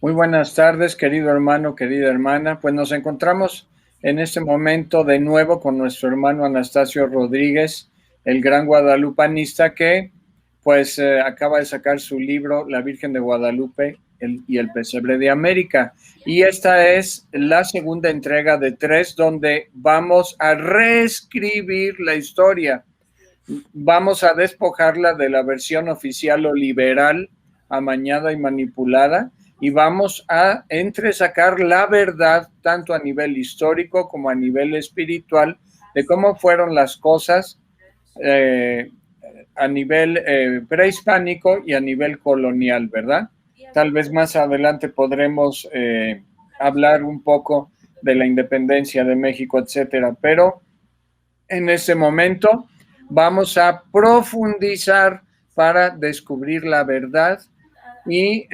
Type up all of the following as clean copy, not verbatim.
Muy buenas tardes, querido hermano, querida hermana. Pues nos encontramos en este momento de nuevo con nuestro hermano Anastasio Rodríguez, el gran guadalupanista que acaba de sacar su libro La Virgen de Guadalupe y el Pesebre de América. Y esta es la segunda entrega de 3 donde vamos a reescribir la historia. Vamos a despojarla de la versión oficial o liberal, amañada y manipulada, y vamos a entresacar la verdad tanto a nivel histórico como a nivel espiritual de cómo fueron las cosas a nivel prehispánico y a nivel colonial, ¿verdad? Tal vez más adelante podremos hablar un poco de la independencia de México, etcétera, pero en este momento vamos a profundizar para descubrir la verdad y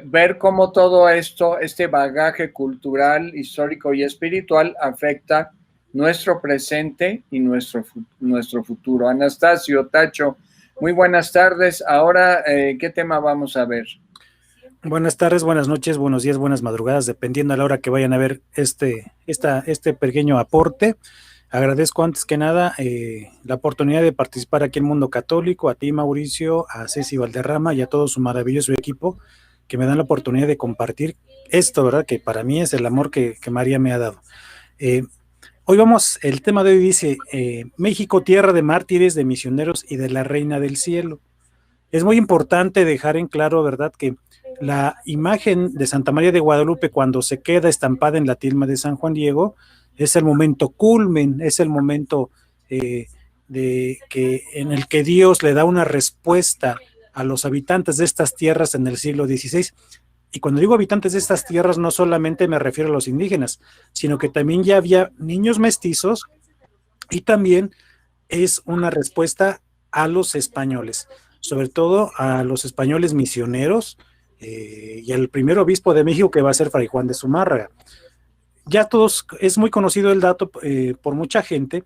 ver cómo todo esto, este bagaje cultural, histórico y espiritual afecta nuestro presente y nuestro futuro. Anastasio, Tacho, muy buenas tardes. Ahora, ¿qué tema vamos a ver? Buenas tardes, buenas noches, buenos días, buenas madrugadas, dependiendo a la hora que vayan a ver este pequeño aporte. Agradezco antes que nada la oportunidad de participar aquí en Mundo Católico, a ti Mauricio, a Ceci Valderrama y a todo su maravilloso equipo que me dan la oportunidad de compartir esto, ¿verdad? Que para mí es el amor que María me ha dado. El tema de hoy dice, México, tierra de mártires, de misioneros y de la Reina del Cielo. Es muy importante dejar en claro, ¿verdad?, que la imagen de Santa María de Guadalupe cuando se queda estampada en la tilma de San Juan Diego es el momento culmen, es el momento en el que Dios le da una respuesta a los habitantes de estas tierras en el siglo XVI. Y cuando digo habitantes de estas tierras no solamente me refiero a los indígenas, sino que también ya había niños mestizos y también es una respuesta a los españoles, sobre todo a los españoles misioneros y al primer obispo de México que va a ser Fray Juan de Zumárraga. Ya todos, es muy conocido el dato por mucha gente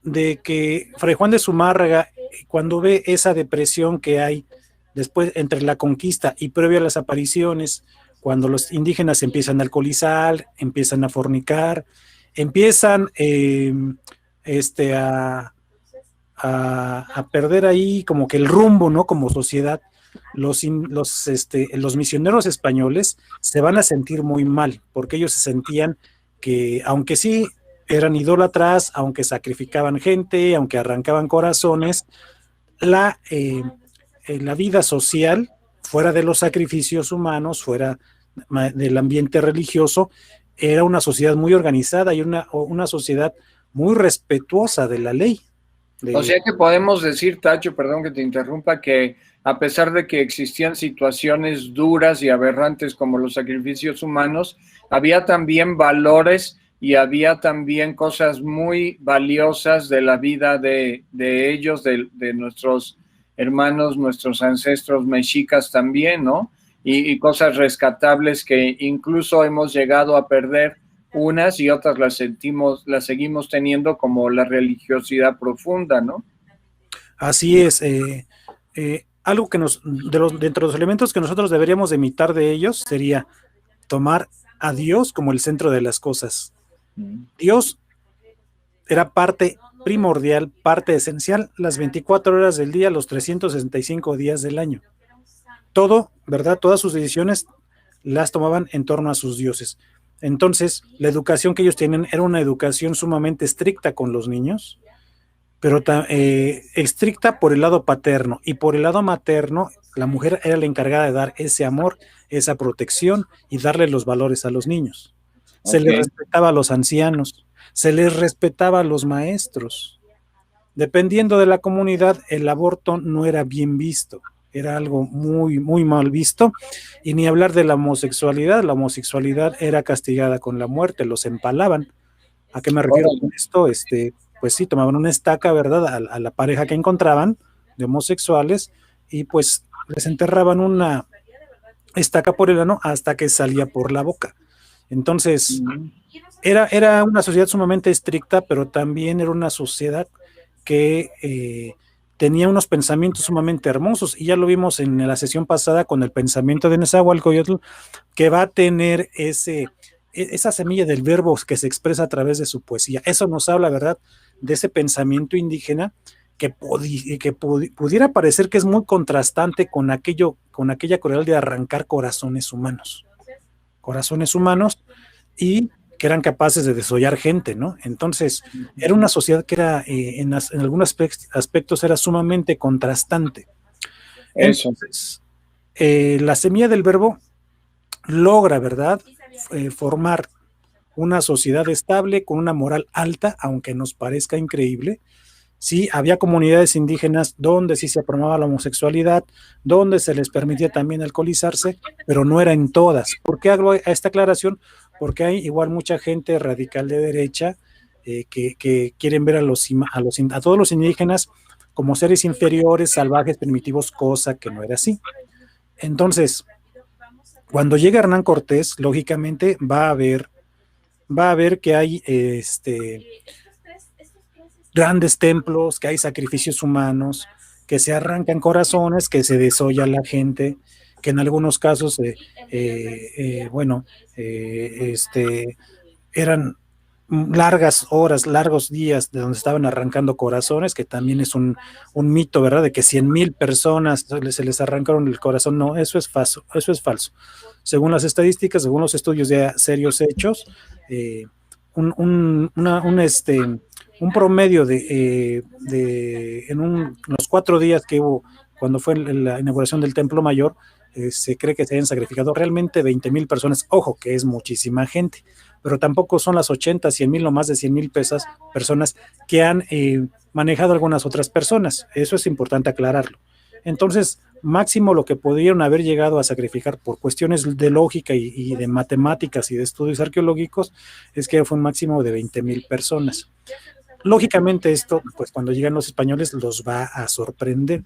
de que Fray Juan de Zumárraga, cuando ve esa depresión que hay después entre la conquista y previo a las apariciones, cuando los indígenas empiezan a alcoholizar, empiezan a fornicar, empiezan a perder ahí como que el rumbo, ¿no? Como sociedad, los misioneros españoles se van a sentir muy mal, porque ellos se sentían que, aunque sí eran idólatras, aunque sacrificaban gente, aunque arrancaban corazones, la vida social, fuera de los sacrificios humanos, fuera del ambiente religioso, era una sociedad muy organizada y una sociedad muy respetuosa de la ley. O sea que podemos decir, Tacho, perdón que te interrumpa, que a pesar de que existían situaciones duras y aberrantes como los sacrificios humanos, había también valores y había también cosas muy valiosas de la vida de ellos, de nuestros hermanos, nuestros ancestros mexicas también, ¿no? Y cosas rescatables que incluso hemos llegado a perder unas y otras las seguimos teniendo, como la religiosidad profunda, ¿no? Así es. Algo que dentro de los elementos que nosotros deberíamos de imitar de ellos sería tomar a Dios como el centro de las cosas. Dios era parte primordial, parte esencial, las 24 horas del día, los 365 días del año. Todo, ¿verdad? Todas sus decisiones las tomaban en torno a sus dioses. Entonces, la educación que ellos tienen era una educación sumamente estricta con los niños, pero estricta por el lado paterno, y por el lado materno, la mujer era la encargada de dar ese amor, esa protección y darle los valores a los niños. Se les respetaba a los ancianos, se les respetaba a los maestros. Dependiendo de la comunidad, el aborto no era bien visto, era algo muy, muy mal visto, y ni hablar de la homosexualidad era castigada con la muerte, los empalaban. ¿A qué me refiero con esto? Pues sí, tomaban una estaca, ¿verdad?, a la pareja que encontraban de homosexuales, y pues les enterraban una estaca por el ano hasta que salía por la boca. Entonces, era una sociedad sumamente estricta, pero también era una sociedad que tenía unos pensamientos sumamente hermosos, y ya lo vimos en la sesión pasada con el pensamiento de Nezahualcóyotl, que va a tener esa semilla del verbo que se expresa a través de su poesía. Eso nos habla, ¿verdad?, de ese pensamiento indígena que pudiera parecer que es muy contrastante con aquella crueldad de arrancar corazones humanos, y que eran capaces de desollar gente, ¿no? Entonces, era una sociedad que era, en algunos aspectos, era sumamente contrastante. Entonces, la semilla del verbo logra, ¿verdad?, formar una sociedad estable con una moral alta, aunque nos parezca increíble. Sí, había comunidades indígenas donde sí se aprobaba la homosexualidad, donde se les permitía también alcoholizarse, pero no era en todas. ¿Por qué hago esta aclaración? Porque hay igual mucha gente radical de derecha que quieren ver a todos los indígenas como seres inferiores, salvajes, primitivos, cosa que no era así. Entonces, cuando llega Hernán Cortés, lógicamente va a ver que hay grandes templos, que hay sacrificios humanos, que se arrancan corazones, que se desolla la gente, que en algunos casos, eran largas horas, largos días de donde estaban arrancando corazones, que también es un mito, ¿verdad?, de que 100,000 personas se les arrancaron el corazón. No, eso es falso. Según las estadísticas, según los estudios de serios hechos, un promedio en los 4 días que hubo cuando fue la inauguración del Templo Mayor, se cree que se hayan sacrificado realmente 20,000 personas. Ojo, que es muchísima gente, pero tampoco son las 80, 100,000 o más de 100,000 personas que han manejado algunas otras personas. Eso es importante aclararlo. Entonces, máximo lo que pudieron haber llegado a sacrificar por cuestiones de lógica y de matemáticas y de estudios arqueológicos es que fue un máximo de 20,000 personas. Lógicamente esto, pues cuando llegan los españoles, los va a sorprender.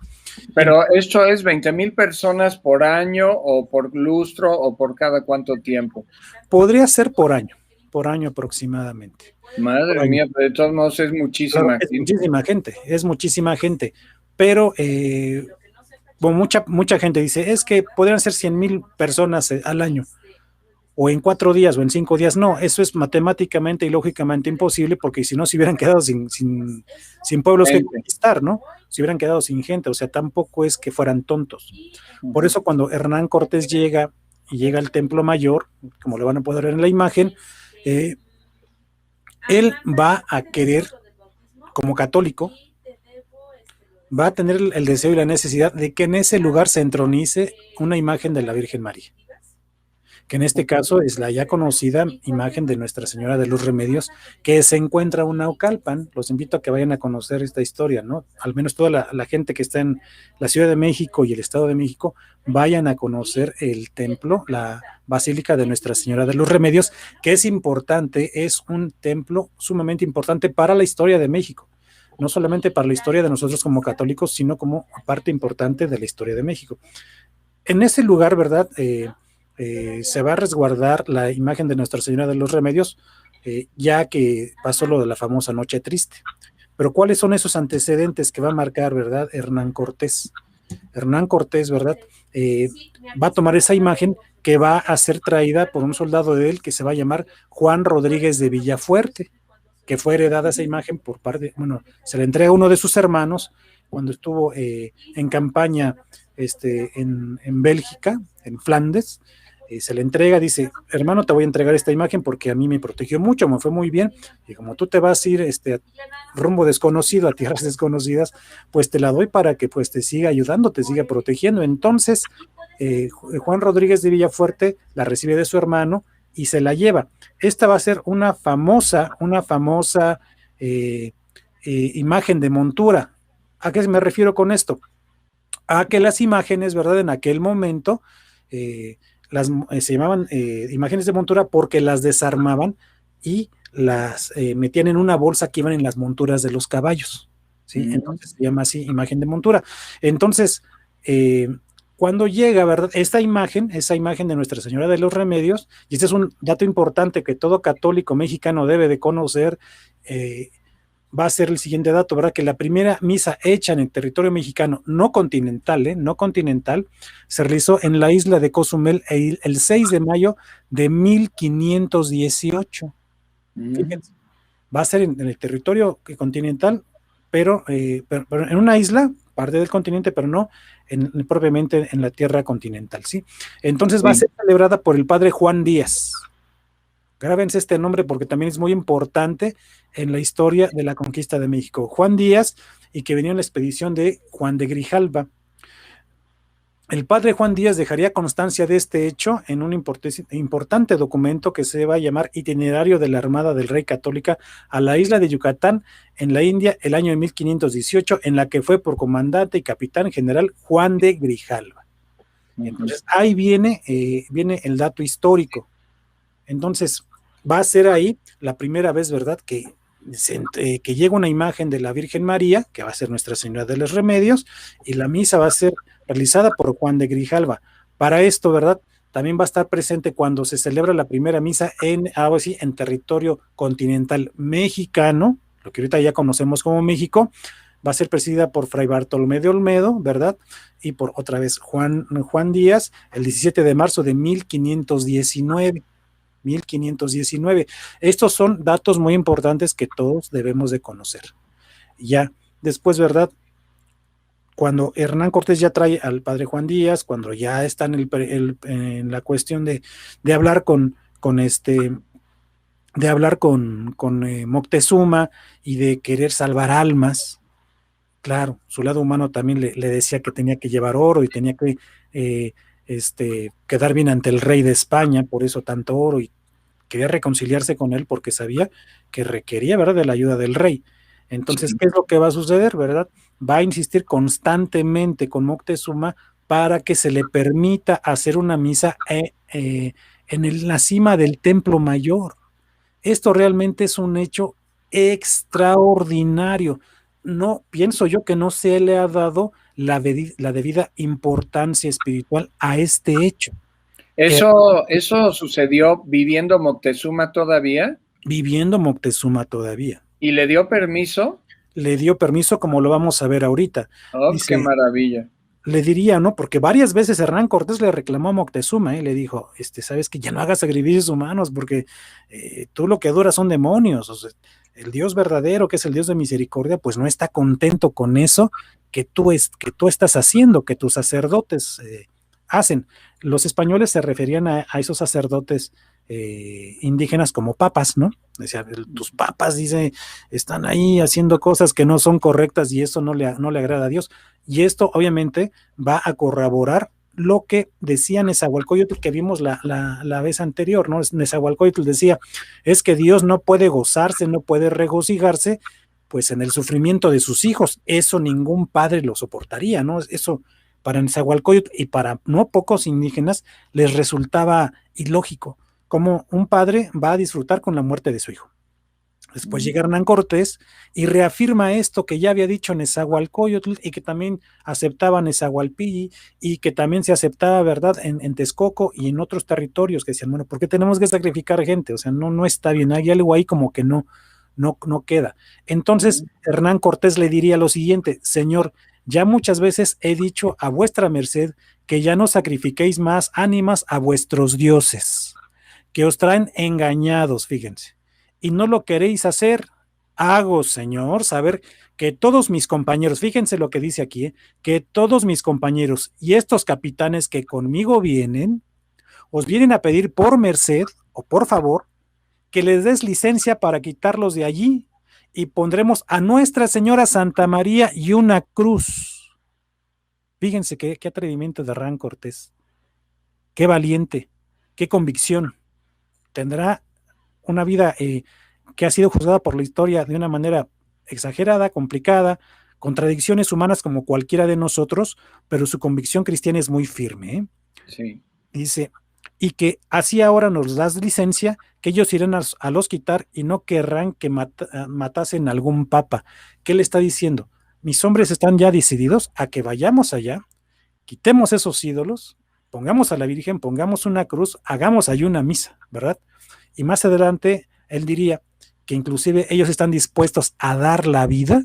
Pero esto es 20,000 personas por año, o por lustro, o por cada cuánto tiempo. Podría ser por año aproximadamente. Madre mía, de todos modos es muchísima gente. Es muchísima gente, pero mucha gente dice, es que podrían ser 100,000 personas al año, o en 4 días, o en 5 días. No, eso es matemáticamente y lógicamente imposible, porque si no se hubieran quedado sin pueblos que conquistar, ¿no? Se hubieran quedado sin gente. O sea, tampoco es que fueran tontos. Por eso cuando Hernán Cortés llega al Templo Mayor, como lo van a poder ver en la imagen, él va a querer, como católico, va a tener el deseo y la necesidad de que en ese lugar se entronice una imagen de la Virgen María, que en este caso es la ya conocida imagen de Nuestra Señora de los Remedios, que se encuentra en Naucalpan. Los invito a que vayan a conocer esta historia, ¿no? Al menos toda la gente que está en la Ciudad de México y el Estado de México, vayan a conocer el templo, la Basílica de Nuestra Señora de los Remedios, que es importante, es un templo sumamente importante para la historia de México. No solamente para la historia de nosotros como católicos, sino como parte importante de la historia de México. En ese lugar, ¿verdad?, se va a resguardar la imagen de Nuestra Señora de los Remedios, ya que pasó lo de la famosa Noche Triste. Pero ¿cuáles son esos antecedentes que va a marcar, verdad, Hernán Cortés? Hernán Cortés, ¿verdad?, va a tomar esa imagen que va a ser traída por un soldado de él que se va a llamar Juan Rodríguez de Villafuerte, que fue heredada esa imagen por parte, se le entrega a uno de sus hermanos cuando estuvo en campaña en Bélgica, en Flandes. Se le entrega, dice, hermano, te voy a entregar esta imagen porque a mí me protegió mucho, me fue muy bien, y como tú te vas a ir rumbo desconocido, a tierras desconocidas, pues te la doy para que pues te siga ayudando, te siga protegiendo. Entonces, Juan Rodríguez de Villafuerte la recibe de su hermano y se la lleva. Esta va a ser una famosa imagen de montura. ¿A qué me refiero con esto? A que las imágenes, ¿verdad?, en aquel momento se llamaban imágenes de montura porque las desarmaban y las metían en una bolsa que iban en las monturas de los caballos, ¿sí? Entonces se llama así, imagen de montura. Entonces, cuando llega, ¿verdad?, esa imagen de Nuestra Señora de los Remedios, y este es un dato importante que todo católico mexicano debe de conocer, va a ser el siguiente dato, ¿verdad? Que la primera misa hecha en el territorio mexicano, no continental, no continental, se realizó en la isla de Cozumel el 6 de mayo de 1518. Fíjense, va a ser en el territorio continental, pero en una isla, parte del continente, pero no propiamente en la tierra continental, ¿sí? Entonces va a ser celebrada por el padre Juan Díaz. Grábense este nombre porque también es muy importante en la historia de la conquista de México. Juan Díaz, y que venía en la expedición de Juan de Grijalva. El padre Juan Díaz dejaría constancia de este hecho en un importante documento que se va a llamar Itinerario de la Armada del Rey Católica a la isla de Yucatán, en la India, el año de 1518, en la que fue por comandante y capitán general Juan de Grijalva. Entonces, ahí viene el dato histórico. Entonces, va a ser ahí la primera vez, ¿verdad?, que llega una imagen de la Virgen María, que va a ser Nuestra Señora de los Remedios, y la misa va a ser realizada por Juan de Grijalva. Para esto, ¿verdad?, también va a estar presente cuando se celebra la primera misa en territorio continental mexicano, lo que ahorita ya conocemos como México. Va a ser presidida por Fray Bartolomé de Olmedo, ¿verdad? Y por otra vez Juan Díaz, el 17 de marzo de 1519. Estos son datos muy importantes que todos debemos de conocer. Ya después, ¿verdad?, cuando Hernán Cortés ya trae al padre Juan Díaz, cuando ya está en la cuestión de hablar con Moctezuma y de querer salvar almas, claro, su lado humano también le decía que tenía que llevar oro y tenía que quedar bien ante el rey de España, por eso tanto oro, y quería reconciliarse con él porque sabía que requería, ¿verdad?, de la ayuda del rey. Entonces, sí, ¿qué es lo que va a suceder, verdad? Va a insistir constantemente con Moctezuma para que se le permita hacer una misa en la cima del Templo Mayor. Esto realmente es un hecho extraordinario. No, pienso yo que no se le ha dado la debida importancia espiritual a este hecho. ¿Eso sucedió viviendo Moctezuma todavía? Viviendo Moctezuma todavía. ¿Y le dio permiso? Le dio permiso, como lo vamos a ver ahorita. Oh, dice, qué maravilla. Le diría, ¿no? Porque varias veces Hernán Cortés le reclamó a Moctezuma, le dijo, sabes que ya no hagas sacrificios humanos porque tú lo que adoras son demonios. O sea, el Dios verdadero, que es el Dios de misericordia, pues no está contento con eso que tú estás haciendo, que tus sacerdotes hacen. Los españoles se referían a esos sacerdotes indígenas como papas, ¿no? Decía, tus papas, dice, están ahí haciendo cosas que no son correctas y eso no le agrada a Dios. Y esto obviamente va a corroborar lo que decía Nezahualcóyotl, que vimos la vez anterior, ¿no? Nezahualcóyotl decía, es que Dios no puede gozarse, no puede regocijarse, pues en el sufrimiento de sus hijos. Eso ningún padre lo soportaría, ¿no? Eso para Nezahualcóyotl y para no pocos indígenas les resultaba ilógico. Como un padre va a disfrutar con la muerte de su hijo. Después llega Hernán Cortés y reafirma esto que ya había dicho Nezahualcóyotl y que también aceptaba Nezahualpilli y que también se aceptaba, ¿verdad?, en Texcoco y en otros territorios que decían, bueno, ¿por qué tenemos que sacrificar gente? O sea, no está bien, hay algo ahí como que no queda. Entonces, Hernán Cortés le diría lo siguiente, señor, ya muchas veces he dicho a vuestra merced que ya no sacrifiquéis más ánimas a vuestros dioses, que os traen engañados, fíjense, y no lo queréis hacer. Hago, Señor, saber que todos mis compañeros, fíjense lo que dice aquí, que todos mis compañeros y estos capitanes que conmigo vienen, os vienen a pedir por merced o por favor que les des licencia para quitarlos de allí y pondremos a Nuestra Señora Santa María y una cruz. Fíjense qué atrevimiento de Hernán Cortés, qué valiente, qué convicción. Tendrá una vida que ha sido juzgada por la historia de una manera exagerada, complicada, contradicciones humanas como cualquiera de nosotros, pero su convicción cristiana es muy firme, ¿eh? Sí. Dice, y que así ahora nos das licencia, que ellos irán a los quitar y no querrán que matasen a algún papa. ¿Qué le está diciendo? Mis hombres están ya decididos a que vayamos allá, quitemos esos ídolos, pongamos a la Virgen, pongamos una cruz, hagamos ahí una misa, ¿verdad? Y más adelante él diría que inclusive ellos están dispuestos a dar la vida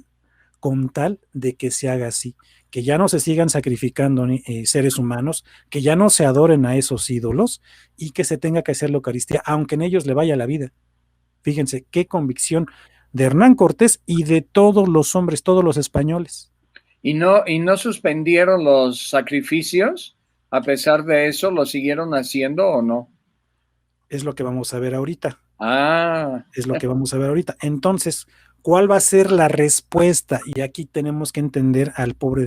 con tal de que se haga así, que ya no se sigan sacrificando seres humanos, que ya no se adoren a esos ídolos y que se tenga que hacer la Eucaristía, aunque en ellos le vaya la vida. Fíjense qué convicción de Hernán Cortés y de todos los hombres, todos los españoles. ¿Y no suspendieron los sacrificios? A pesar de eso, ¿lo siguieron haciendo o no? Es lo que vamos a ver ahorita. Ah. Es lo que vamos a ver ahorita. Entonces, ¿cuál va a ser la respuesta? Y aquí tenemos que entender al pobre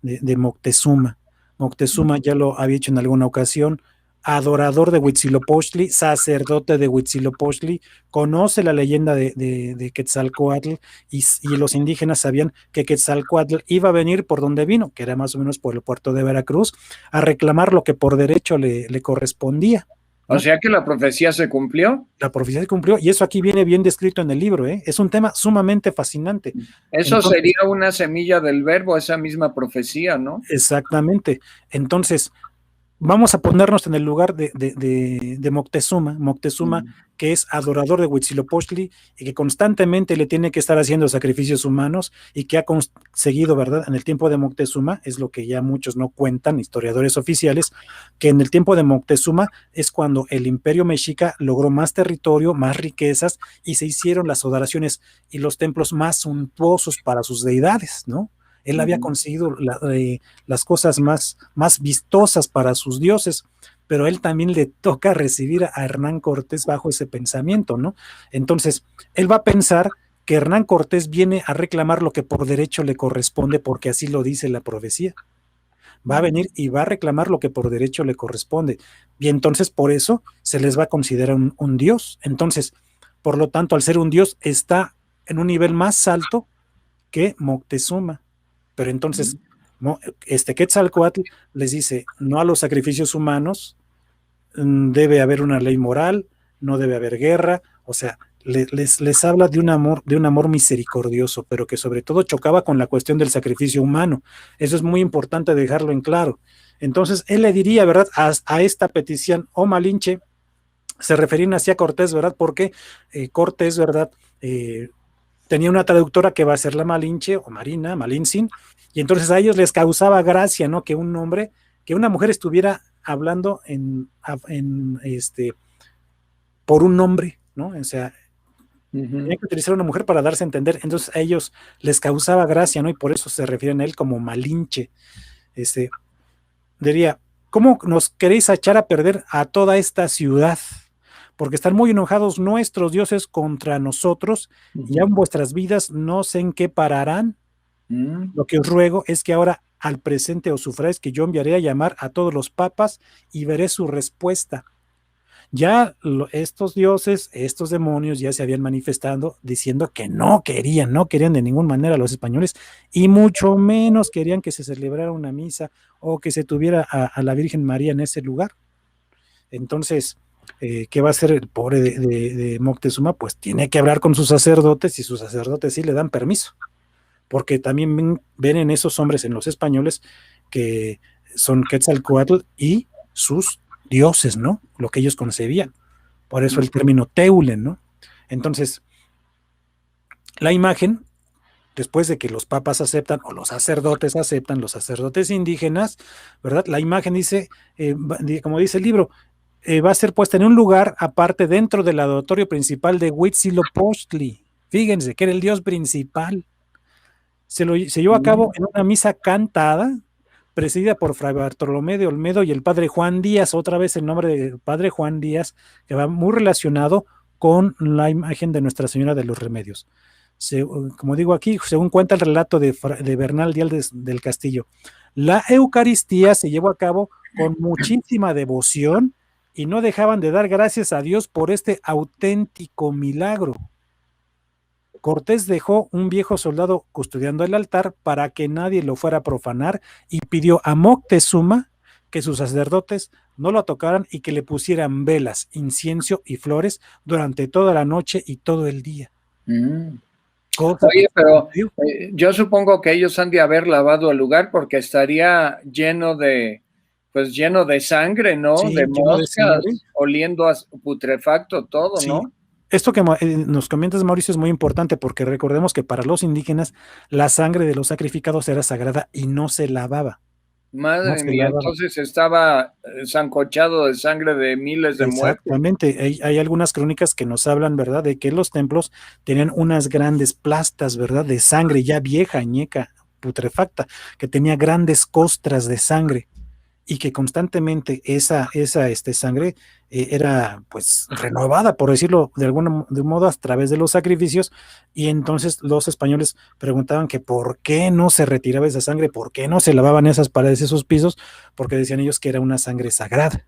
de Moctezuma. Moctezuma ya lo había hecho en alguna ocasión, adorador de Huitzilopochtli, sacerdote de Huitzilopochtli, conoce la leyenda de Quetzalcóatl y los indígenas sabían que Quetzalcóatl iba a venir por donde vino, que era más o menos por el puerto de Veracruz, a reclamar lo que por derecho le correspondía. ¿No? O sea que la profecía se cumplió. La profecía se cumplió y eso aquí viene bien descrito en el libro, ¿eh? Es un tema sumamente fascinante. Eso entonces, sería una semilla del verbo, esa misma profecía, ¿no? Exactamente. Entonces, vamos a ponernos en el lugar de Moctezuma. Moctezuma, que es adorador de Huitzilopochtli y que constantemente le tiene que estar haciendo sacrificios humanos y que ha conseguido, ¿verdad? En el tiempo de Moctezuma, es lo que ya muchos no cuentan, historiadores oficiales, que en el tiempo de Moctezuma es cuando el imperio mexica logró más territorio, más riquezas y se hicieron las adoraciones y los templos más suntuosos para sus deidades, ¿no? Él había conseguido las cosas más vistosas para sus dioses, pero a él también le toca recibir a Hernán Cortés bajo ese pensamiento, ¿no? Entonces, él va a pensar que Hernán Cortés viene a reclamar lo que por derecho le corresponde, porque así lo dice la profecía. Va a venir y va a reclamar lo que por derecho le corresponde. Y entonces, por eso, se les va a considerar un dios. Entonces, por lo tanto, al ser un dios, está en un nivel más alto que Moctezuma. Pero entonces, Quetzalcóatl les dice, no a los sacrificios humanos, debe haber una ley moral, no debe haber guerra, o sea, les habla de un amor misericordioso, pero que sobre todo chocaba con la cuestión del sacrificio humano. Eso es muy importante dejarlo en claro. Entonces, él le diría, ¿verdad?, a esta petición, o Malinche, se referían así a Cortés, ¿verdad?, porque Cortés, ¿verdad?, tenía una traductora que va a ser la Malinche o Marina, Malintzin, y entonces a ellos les causaba gracia, ¿no?, que un hombre, que una mujer estuviera hablando por un nombre, ¿no? O sea, tenía que utilizar una mujer para darse a entender. Entonces a ellos les causaba gracia, ¿no? Y por eso se refieren a él como Malinche. Diría, ¿cómo nos queréis echar a perder a toda esta ciudad? Porque están muy enojados nuestros dioses contra nosotros, y ya en vuestras vidas no sé en qué pararán. Lo que os ruego es que ahora al presente os sufráis que yo enviaré a llamar a todos los papas y veré su respuesta. Ya estos dioses, estos demonios ya se habían manifestado diciendo que no querían de ninguna manera a los españoles y mucho menos querían que se celebrara una misa o que se tuviera a la Virgen María en ese lugar. Entonces, ¿qué va a hacer el pobre de Moctezuma? Pues tiene que hablar con sus sacerdotes y sus sacerdotes sí le dan permiso, porque también ven en esos hombres, en los españoles, que son Quetzalcóatl y sus dioses, ¿no? Lo que ellos concebían. Por eso el término Teulen, ¿no? Entonces, la imagen, después de que los papas aceptan, o los sacerdotes aceptan, los sacerdotes indígenas, ¿verdad? La imagen dice, como dice el libro, va a ser puesta en un lugar aparte dentro del adoratorio principal de Huitzilopochtli. Fíjense que era el dios principal. Se llevó a cabo en una misa cantada, presidida por Fray Bartolomé de Olmedo y el padre Juan Díaz, otra vez el nombre del padre Juan Díaz, que va muy relacionado con la imagen de Nuestra Señora de los Remedios. Como digo aquí, según cuenta el relato de Bernal Díaz del Castillo, la Eucaristía se llevó a cabo con muchísima devoción y no dejaban de dar gracias a Dios por este auténtico milagro. Cortés dejó un viejo soldado custodiando el altar para que nadie lo fuera a profanar y pidió a Moctezuma que sus sacerdotes no lo tocaran y que le pusieran velas, incienso y flores durante toda la noche y todo el día. Oye, pero yo supongo que ellos han de haber lavado el lugar porque estaría lleno de sangre, ¿no? Sí, de moscas, oliendo a putrefacto todo, sí. ¿No? Esto que nos comentas, Mauricio, es muy importante porque recordemos que para los indígenas la sangre de los sacrificados era sagrada y no se lavaba. No Madre se mía, lavaba. entonces estaba sancochado de sangre de miles de muertos. Exactamente. Hay algunas crónicas que nos hablan, ¿verdad?, de que los templos tenían unas grandes plastas, ¿verdad?, de sangre ya vieja, añeca, putrefacta, que tenía grandes costras de sangre y que constantemente esa sangre era pues renovada, por decirlo de un modo, a través de los sacrificios, y entonces los españoles preguntaban que por qué no se retiraba esa sangre, por qué no se lavaban esas paredes, esos pisos, porque decían ellos que era una sangre sagrada,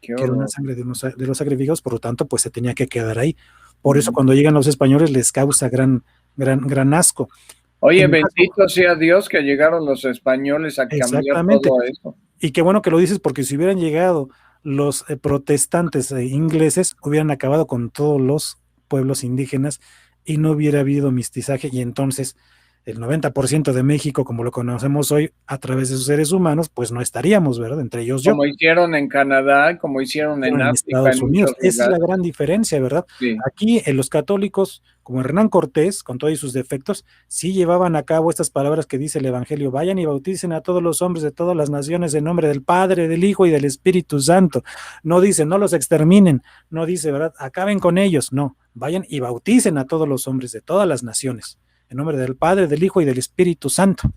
Qué que era una horror. sangre de los sacrificios, por lo tanto pues se tenía que quedar ahí. Por eso cuando llegan los españoles les causa gran asco. Oye, En el caso, bendito sea Dios que llegaron los españoles a cambiar exactamente. todo eso. Y qué bueno que lo dices, porque si hubieran llegado los protestantes ingleses, hubieran acabado con todos los pueblos indígenas y no hubiera habido mestizaje, y entonces el 90% de México, como lo conocemos hoy, a través de sus seres humanos, pues no estaríamos, ¿verdad? Entre ellos yo. Como hicieron en Canadá, como hicieron en En África, Estados en Unidos. muchos Esa es la lugares. gran diferencia, ¿verdad? Sí. Aquí los católicos, como Hernán Cortés, con todos sus defectos, sí llevaban a cabo estas palabras que dice el Evangelio: vayan y bauticen a todos los hombres de todas las naciones en nombre del Padre, del Hijo y del Espíritu Santo. No dice, no los exterminen, no dice, ¿verdad?, acaben con ellos, no, vayan y bauticen a todos los hombres de todas las naciones en nombre del Padre, del Hijo y del Espíritu Santo.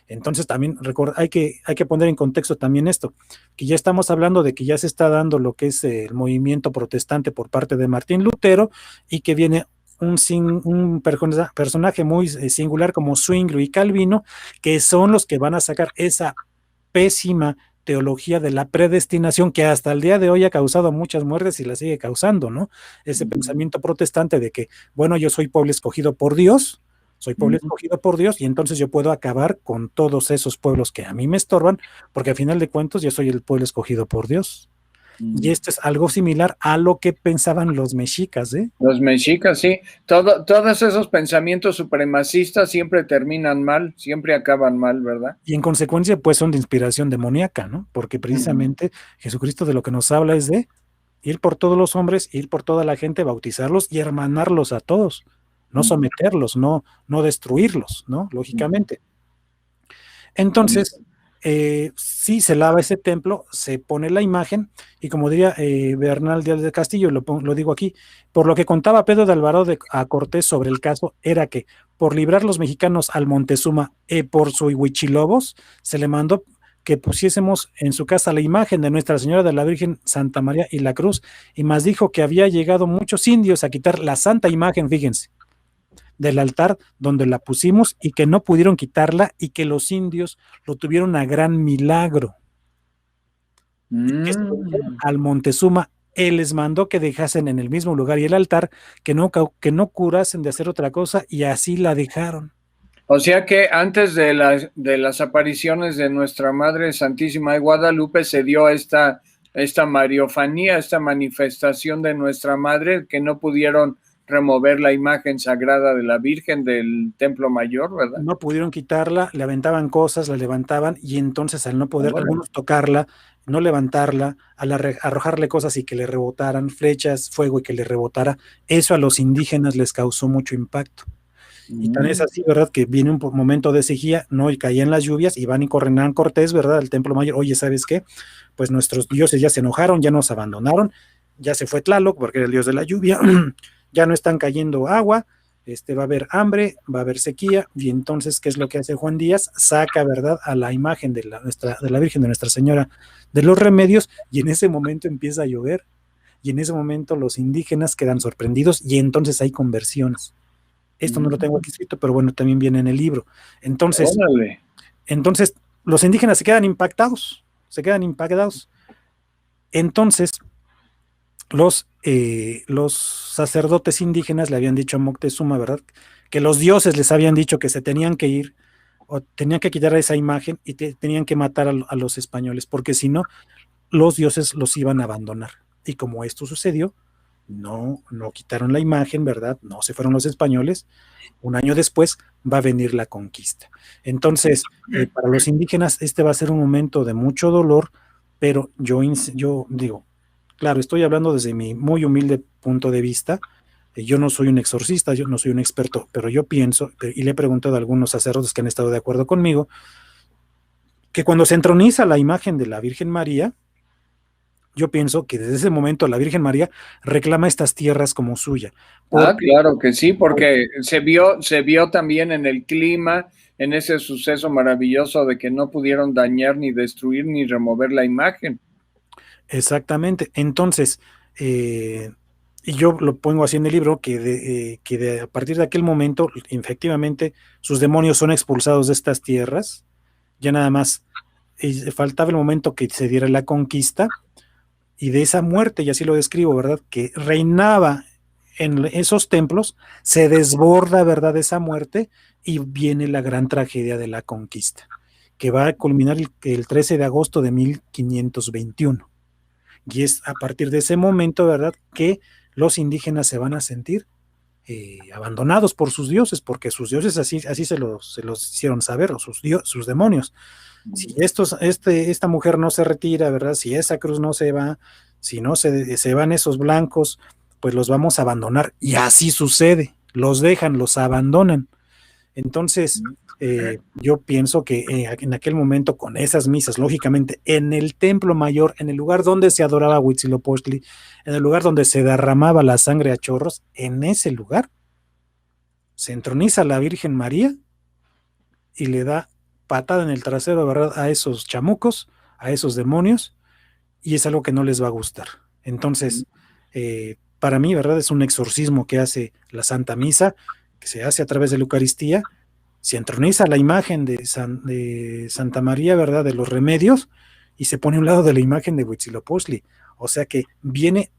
Entonces también hay que poner en contexto también esto, que ya estamos hablando de que ya se está dando lo que es el movimiento protestante por parte de Martín Lutero, y que viene un personaje muy singular como Zwinglio y Calvino, que son los que van a sacar esa pésima teología de la predestinación que hasta el día de hoy ha causado muchas muertes y la sigue causando, ¿no? Ese pensamiento protestante de que, bueno, yo soy pueblo escogido por Dios, y entonces yo puedo acabar con todos esos pueblos que a mí me estorban, porque al final de cuentas yo soy el pueblo escogido por Dios. Y esto es algo similar a lo que pensaban los mexicas, ¿eh? Los mexicas, sí. Todos esos pensamientos supremacistas siempre terminan mal, siempre acaban mal, ¿verdad? Y en consecuencia, pues son de inspiración demoníaca, ¿no? Porque precisamente Jesucristo de lo que nos habla es de ir por todos los hombres, ir por toda la gente, bautizarlos y hermanarlos a todos, no someterlos, no destruirlos, ¿no? Lógicamente. Entonces, sí se lava ese templo, se pone la imagen, y como diría Bernal Díaz de Castillo, lo digo aquí, por lo que contaba Pedro de Alvarado a Cortés sobre el caso, era que por librar los mexicanos al Montezuma por su Huichilobos, se le mandó que pusiésemos en su casa la imagen de Nuestra Señora de la Virgen Santa María y la Cruz, y más dijo que había llegado muchos indios a quitar la santa imagen, fíjense, del altar donde la pusimos, y que no pudieron quitarla, y que los indios lo tuvieron a gran milagro. Y que al Montezuma, él les mandó que dejasen en el mismo lugar y el altar, que no curasen de hacer otra cosa, y así la dejaron. O sea que antes de las apariciones de Nuestra Madre Santísima de Guadalupe se dio esta mariofanía, esta manifestación de Nuestra Madre, que no pudieron remover la imagen sagrada de la Virgen del Templo Mayor, ¿verdad? No pudieron quitarla, le aventaban cosas, la levantaban, y entonces al no poder algunos tocarla, no levantarla, al arrojarle cosas y que le rebotaran, flechas, fuego y que le rebotara, eso a los indígenas les causó mucho impacto. Y tan es así, ¿verdad?, que viene un momento de sequía, ¿no?, y caían las lluvias, y van y corren a Cortés, ¿verdad?, al Templo Mayor: oye, ¿sabes qué? Pues nuestros dioses ya se enojaron, ya nos abandonaron, ya se fue Tlaloc, porque era el dios de la lluvia, ya no están cayendo agua, va a haber hambre, va a haber sequía. Y entonces, ¿qué es lo que hace Juan Díaz? Saca, ¿verdad?, a la imagen de la Virgen de Nuestra Señora de los Remedios, y en ese momento empieza a llover, y en ese momento los indígenas quedan sorprendidos, y entonces hay conversiones. Esto no lo tengo aquí escrito, pero bueno, también viene en el libro. Entonces los indígenas se quedan impactados. Entonces, los sacerdotes indígenas le habían dicho a Moctezuma, ¿verdad?, que los dioses les habían dicho que se tenían que ir, o tenían que quitar esa imagen, y tenían que matar a los españoles, porque si no, los dioses los iban a abandonar. Y como esto sucedió, no quitaron la imagen, ¿verdad? No se fueron los españoles. Un año después va a venir la conquista. Entonces, para los indígenas va a ser un momento de mucho dolor, pero yo digo, claro, estoy hablando desde mi muy humilde punto de vista, Yo no soy un exorcista, yo no soy un experto, pero yo pienso, y le he preguntado a algunos sacerdotes que han estado de acuerdo conmigo, que cuando se entroniza la imagen de la Virgen María, yo pienso que desde ese momento la Virgen María reclama estas tierras como suya. Claro que sí, porque se vio también en el clima, en ese suceso maravilloso de que no pudieron dañar, ni destruir, ni remover la imagen. Exactamente. Entonces, y yo lo pongo así en el libro, a partir de aquel momento, efectivamente, sus demonios son expulsados de estas tierras. Ya nada más faltaba el momento que se diera la conquista y de esa muerte, y así lo describo, ¿verdad? Que reinaba en esos templos, se desborda, ¿verdad? Esa muerte y viene la gran tragedia de la conquista, que va a culminar el 13 de agosto de 1521. Y es a partir de ese momento, ¿verdad?, que los indígenas se van a sentir abandonados por sus dioses, porque sus dioses así se los hicieron saber, o sus demonios. Si esta mujer no se retira, ¿verdad? Si esa cruz no se va, si no se van esos blancos, pues los vamos a abandonar. Y así sucede, los dejan, los abandonan. Entonces, yo pienso que en aquel momento, con esas misas, lógicamente, en el templo mayor, en el lugar donde se adoraba a Huitzilopochtli, en el lugar donde se derramaba la sangre a chorros, en ese lugar se entroniza a la Virgen María y le da patada en el trasero, ¿verdad?, a esos chamucos, a esos demonios, y es algo que no les va a gustar. Entonces, para mí, ¿verdad?, es un exorcismo que hace la Santa Misa, que se hace a través de la Eucaristía. Se entroniza la imagen de Santa María, ¿verdad?, de los Remedios, y se pone a un lado de la imagen de Huitzilopochtli. O sea que viene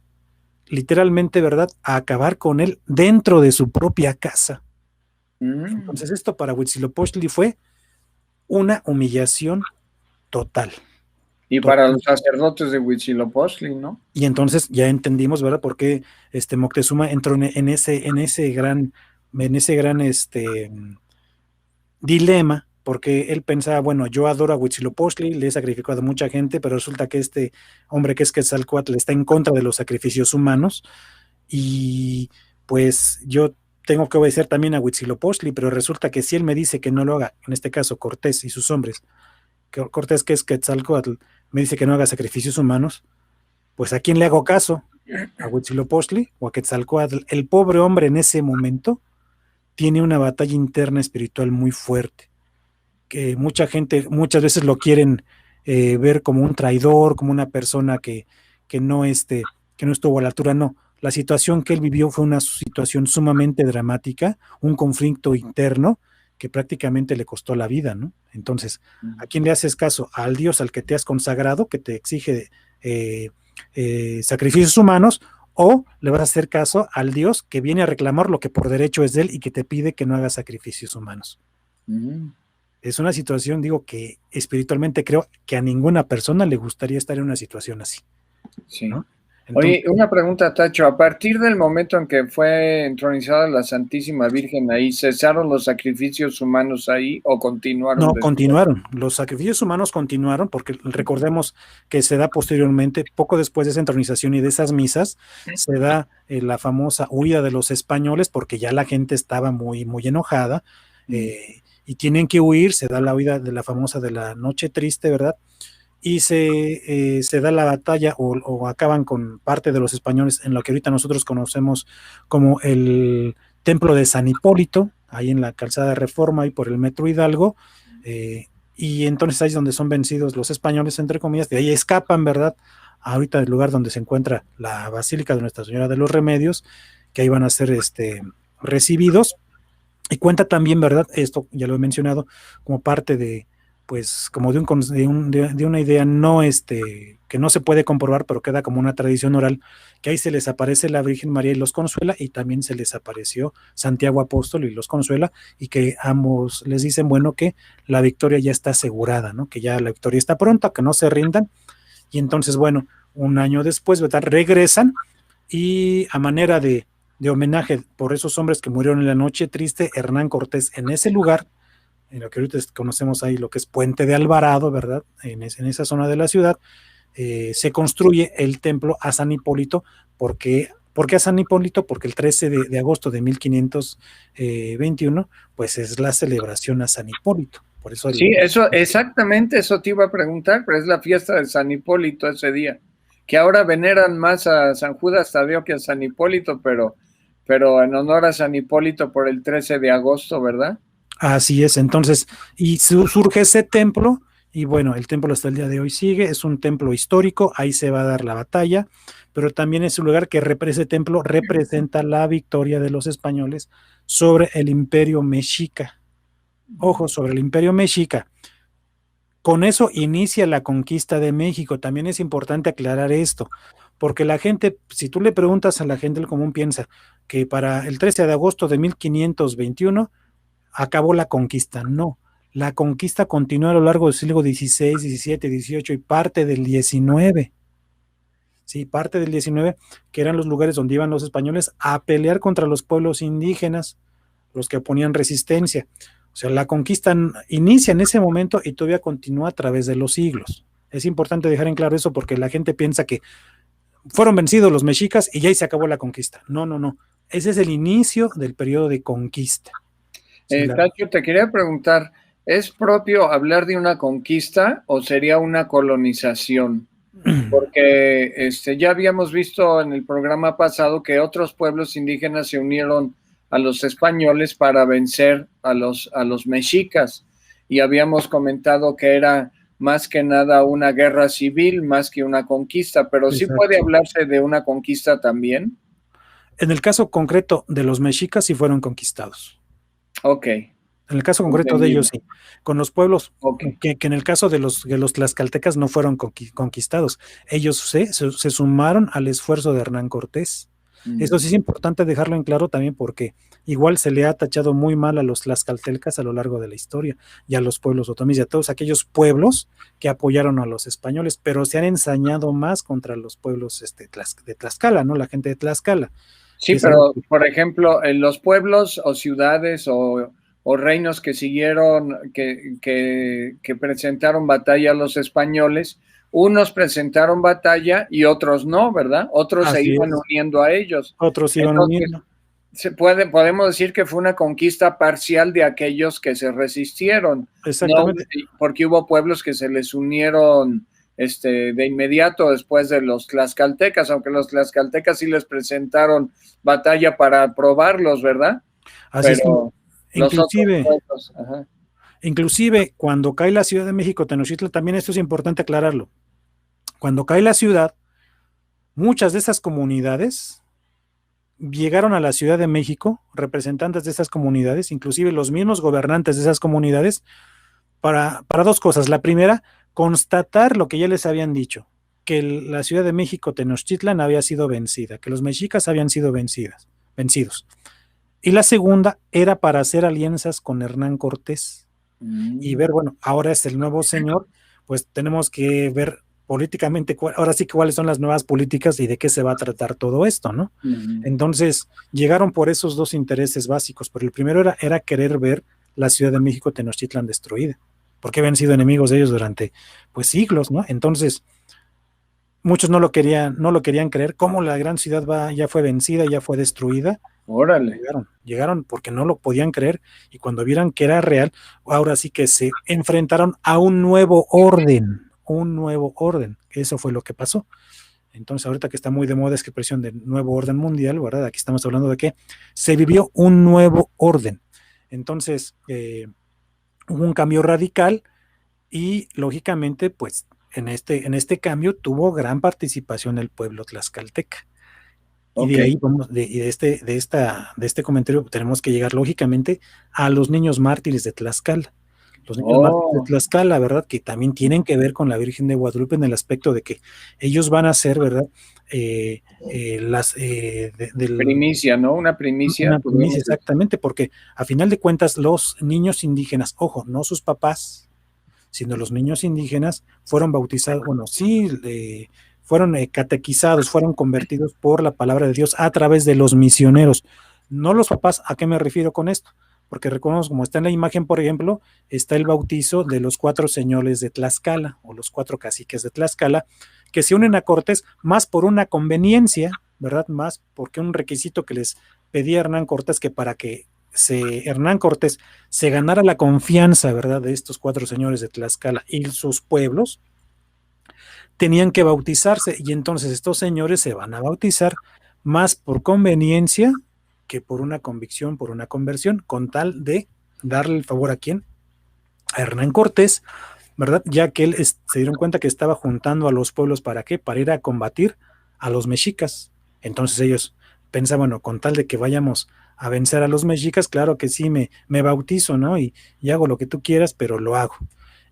literalmente, ¿verdad?, a acabar con él dentro de su propia casa. Entonces esto para Huitzilopochtli fue una humillación total. Y para los sacerdotes de Huitzilopochtli, ¿no? Y entonces ya entendimos, ¿verdad?, por qué Moctezuma entró en ese gran dilema, porque él pensaba, bueno, yo adoro a Huitzilopochtli, le he sacrificado a mucha gente, pero resulta que este hombre que es Quetzalcóatl está en contra de los sacrificios humanos, y pues yo tengo que obedecer también a Huitzilopochtli, pero resulta que si él me dice que no lo haga, en este caso Cortés y sus hombres, Cortés, que es Quetzalcóatl, me dice que no haga sacrificios humanos, pues ¿a quién le hago caso? ¿A Huitzilopochtli o a Quetzalcóatl? El pobre hombre en ese momento tiene una batalla interna espiritual muy fuerte, que mucha gente muchas veces lo quieren ver como un traidor, como una persona que no estuvo a la altura. No, la situación que él vivió fue una situación sumamente dramática, un conflicto interno que prácticamente le costó la vida, ¿no? Entonces, ¿a quién le haces caso? Al Dios al que te has consagrado, que te exige sacrificios humanos, o le vas a hacer caso al Dios que viene a reclamar lo que por derecho es de él y que te pide que no hagas sacrificios humanos. Es una situación, digo, que espiritualmente creo que a ninguna persona le gustaría estar en una situación así. Sí. ¿No? Entonces, oye, una pregunta, Tacho. A partir del momento en que fue entronizada la Santísima Virgen ahí, ¿cesaron los sacrificios humanos ahí o continuaron? No, continuaron. Los sacrificios humanos continuaron, porque recordemos que se da posteriormente, poco después de esa entronización y de esas misas, se da la famosa huida de los españoles, porque ya la gente estaba muy, muy enojada, y tienen que huir. Se da la huida de la famosa de la Noche Triste, ¿verdad? Y se da la batalla o acaban con parte de los españoles en lo que ahorita nosotros conocemos como el Templo de San Hipólito, ahí en la calzada de Reforma y por el Metro Hidalgo, y entonces ahí es donde son vencidos los españoles, entre comillas. De ahí escapan, ¿verdad?, ahorita del lugar donde se encuentra la Basílica de Nuestra Señora de los Remedios, que ahí van a ser recibidos. Y cuenta también, ¿verdad?, esto ya lo he mencionado, como parte de, pues, como de una idea no que no se puede comprobar, pero queda como una tradición oral, que ahí se les aparece la Virgen María y los consuela, y también se les apareció Santiago Apóstol y los consuela, y que ambos les dicen, bueno, que la victoria ya está asegurada, ¿no?, que ya la victoria está pronta, que no se rindan. Y entonces, bueno, un año después, ¿verdad?, regresan, y a manera de homenaje por esos hombres que murieron en la Noche Triste, Hernán Cortés, en ese lugar, en lo que ahorita conocemos ahí, lo que es Puente de Alvarado, ¿verdad?, en esa zona de la ciudad, se construye el templo a San Hipólito, porque ¿Por qué a San Hipólito? Porque el 13 de agosto de 1521, pues es la celebración a San Hipólito. Por eso sí, eso, exactamente eso te iba a preguntar, pero es la fiesta de San Hipólito ese día, que ahora veneran más a San Judas Tadeo que a San Hipólito, pero en honor a San Hipólito por el 13 de agosto, ¿verdad? Así es, entonces, y surge ese templo, y bueno, el templo hasta el día de hoy sigue, es un templo histórico, ahí se va a dar la batalla, pero también es un lugar que ese templo representa la victoria de los españoles sobre el imperio mexica. Ojo, sobre el imperio mexica. Con eso inicia la conquista de México. También es importante aclarar esto, porque la gente, si tú le preguntas a la gente, el común piensa que para el 13 de agosto de 1521 acabó la conquista. No, la conquista continuó a lo largo del siglo XVI, XVII, XVIII y parte del XIX. Sí, parte del XIX, que eran los lugares donde iban los españoles a pelear contra los pueblos indígenas, los que oponían resistencia. O sea, la conquista inicia en ese momento y todavía continúa a través de los siglos. Es importante dejar en claro eso porque la gente piensa que fueron vencidos los mexicas y ya ahí se acabó la conquista. No, no, no. Ese es el inicio del periodo de conquista. Sí, Tacho, te quería preguntar, ¿es propio hablar de una conquista o sería una colonización? Porque ya habíamos visto en el programa pasado que otros pueblos indígenas se unieron a los españoles para vencer a los mexicas y habíamos comentado que era más que nada una guerra civil más que una conquista, pero sí puede hablarse de una conquista también. En el caso concreto de los mexicas sí fueron conquistados. Ok. En el caso concreto de ellos sí, con los pueblos, que en el caso de los tlaxcaltecas no fueron conquistados, ellos se sumaron al esfuerzo de Hernán Cortés. Eso sí es importante dejarlo en claro también porque igual se le ha tachado muy mal a los tlaxcaltecas a lo largo de la historia y a los pueblos otomíes y a todos aquellos pueblos que apoyaron a los españoles, pero se han ensañado más contra los pueblos de Tlaxcala, ¿no? La gente de Tlaxcala. Sí, pero por ejemplo, en los pueblos o ciudades o reinos que siguieron, que presentaron batalla a los españoles, unos presentaron batalla y otros no, ¿verdad? Otros se iban uniendo a ellos. Otros se iban uniendo. Podemos decir que fue una conquista parcial de aquellos que se resistieron. Exactamente. No, porque hubo pueblos que se les unieron de inmediato después de los tlaxcaltecas, aunque los tlaxcaltecas sí les presentaron batalla para probarlos, ¿verdad? Así pero es. Inclusive cuando cae la Ciudad de México, Tenochtitlan, también esto es importante aclararlo. Cuando cae la ciudad, muchas de esas comunidades llegaron a la Ciudad de México, representantes de esas comunidades, inclusive los mismos gobernantes de esas comunidades, para dos cosas. La primera, constatar lo que ya les habían dicho, que la Ciudad de México, Tenochtitlan, había sido vencida, que los mexicas habían sido vencidos. Y la segunda era para hacer alianzas con Hernán Cortés y ver, bueno, ahora es el nuevo señor, pues tenemos que ver políticamente, ahora sí que cuáles son las nuevas políticas y de qué se va a tratar todo esto, ¿no? Entonces, llegaron por esos dos intereses básicos, pero el primero era querer ver la Ciudad de México, Tenochtitlan destruida, porque habían sido enemigos de ellos durante, pues, siglos, ¿no? Entonces, muchos no lo querían creer, cómo la gran ciudad ya fue vencida, ya fue destruida. Órale. Llegaron porque no lo podían creer y cuando vieran que era real, ahora sí que se enfrentaron a un nuevo orden. Eso fue lo que pasó. Entonces, ahorita que está muy de moda esta expresión de nuevo orden mundial, ¿verdad? Aquí estamos hablando de que se vivió un nuevo orden. Entonces, hubo un cambio radical y, lógicamente, pues, en este cambio tuvo gran participación el pueblo tlaxcalteca. Y de ahí vamos, de este comentario tenemos que llegar, lógicamente, a los niños mártires de Tlaxcala. Los niños mártires de Tlaxcala, ¿verdad? Que también tienen que ver con la Virgen de Guadalupe en el aspecto de que ellos van a ser, ¿verdad? Primicia, ¿no? Una primicia. Una primicia, exactamente, porque a final de cuentas los niños indígenas, ojo, no sus papás, sino los niños indígenas fueron bautizados, bueno, sí, fueron catequizados, fueron convertidos por la palabra de Dios a través de los misioneros, no los papás. ¿A qué me refiero con esto? Porque recordemos, como está en la imagen, por ejemplo, está el bautizo de los 4 señores de Tlaxcala, o los 4 caciques de Tlaxcala, que se unen a Cortés más por una conveniencia ¿verdad? Más porque un requisito que les pedía Hernán Cortés, que para que Hernán Cortés se ganara la confianza, ¿verdad?, de estos 4 señores de Tlaxcala y sus pueblos, tenían que bautizarse, y entonces estos señores se van a bautizar más por conveniencia que por una convicción, por una conversión, con tal de darle el favor a quién, a Hernán Cortés, ¿verdad? Ya que él se dieron cuenta que estaba juntando a los pueblos, ¿para qué? Para ir a combatir a los mexicas. Entonces ellos pensaban, bueno, con tal de que vayamos a vencer a los mexicas, claro que sí, me bautizo, ¿no? Y hago lo que tú quieras, pero lo hago.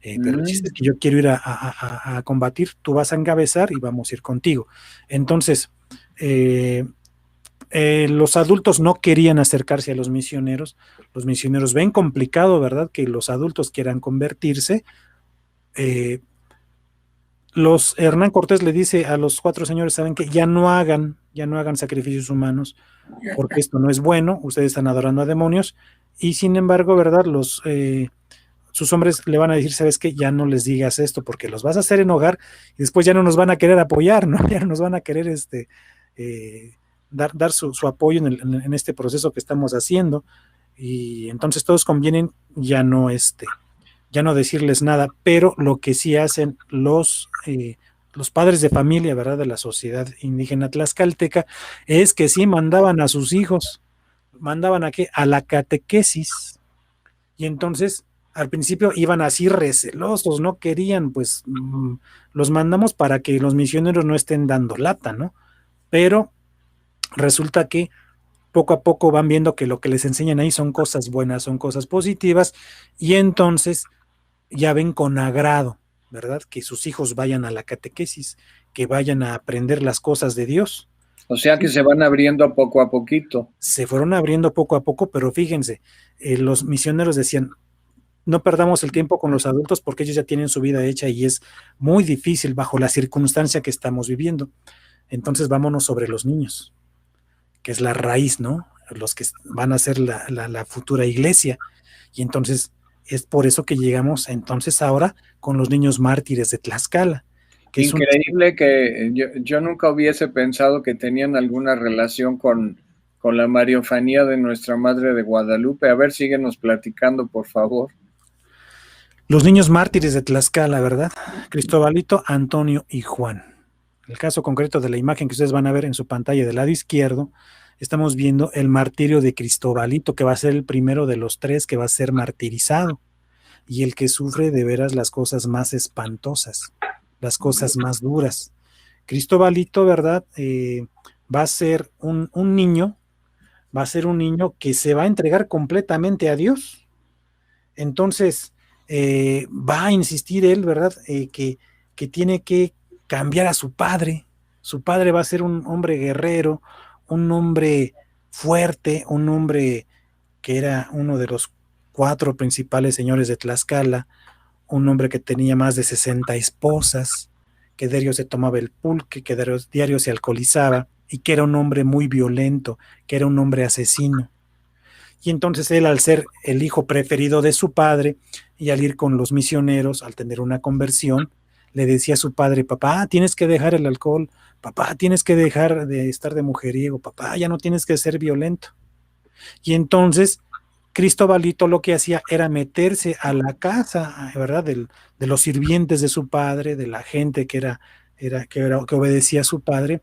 Pero el chiste es que yo quiero ir a combatir, tú vas a encabezar y vamos a ir contigo. Entonces, los adultos no querían acercarse a los misioneros ven complicado, ¿verdad?, que los adultos quieran convertirse. Hernán Cortés le dice a los 4 señores, ¿saben qué? Ya no hagan sacrificios humanos, porque esto no es bueno, ustedes están adorando a demonios, y sin embargo, ¿verdad?, sus hombres le van a decir, ¿sabes qué? Ya no les digas esto, porque los vas a hacer enojar, y después ya no nos van a querer apoyar, ¿no? Ya no nos van a querer dar su apoyo en este proceso que estamos haciendo, y entonces todos convienen ya no decirles nada, pero lo que sí hacen los padres de familia, ¿verdad?, de la sociedad indígena tlaxcalteca, es que sí mandaban a sus hijos, mandaban a la catequesis, y entonces al principio iban así recelosos, no querían, pues los mandamos para que los misioneros no estén dando lata, ¿no? Pero resulta que poco a poco van viendo que lo que les enseñan ahí son cosas buenas, son cosas positivas, y entonces ya ven con agrado, ¿verdad?, que sus hijos vayan a la catequesis, que vayan a aprender las cosas de Dios. O sea que se van abriendo poco a poquito. Se fueron abriendo poco a poco, pero fíjense, los misioneros decían, no perdamos el tiempo con los adultos porque ellos ya tienen su vida hecha y es muy difícil bajo la circunstancia que estamos viviendo. Entonces vámonos sobre los niños, que es la raíz, ¿no? Los que van a ser la futura iglesia. Y entonces es por eso que llegamos entonces ahora con los niños mártires de Tlaxcala. Que increíble que yo nunca hubiese pensado que tenían alguna relación con la Mariofanía de Nuestra Madre de Guadalupe. A ver, síguenos platicando, por favor. Los niños mártires de Tlaxcala, ¿verdad? Cristobalito, Antonio y Juan. El caso concreto de la imagen que ustedes van a ver en su pantalla del lado izquierdo, estamos viendo el martirio de Cristobalito, que va a ser el primero de los 3 que va a ser martirizado, y el que sufre de veras las cosas más espantosas, las cosas más duras. Cristobalito, ¿verdad? Va a ser un niño que se va a entregar completamente a Dios. Entonces, va a insistir él, ¿verdad?, que tiene que cambiar a su padre. Su padre va a ser un hombre guerrero, un hombre fuerte, un hombre que era uno de los 4 principales señores de Tlaxcala, un hombre que tenía más de 60 esposas, que diario se tomaba el pulque, que diario se alcoholizaba, y que era un hombre muy violento, que era un hombre asesino. Y entonces él, al ser el hijo preferido de su padre y al ir con los misioneros, al tener una conversión, le decía a su padre, papá, tienes que dejar el alcohol, papá, tienes que dejar de estar de mujeriego, papá, ya no tienes que ser violento. Y entonces Cristobalito lo que hacía era meterse a la casa, ¿verdad?, de los sirvientes de su padre, de la gente que obedecía a su padre,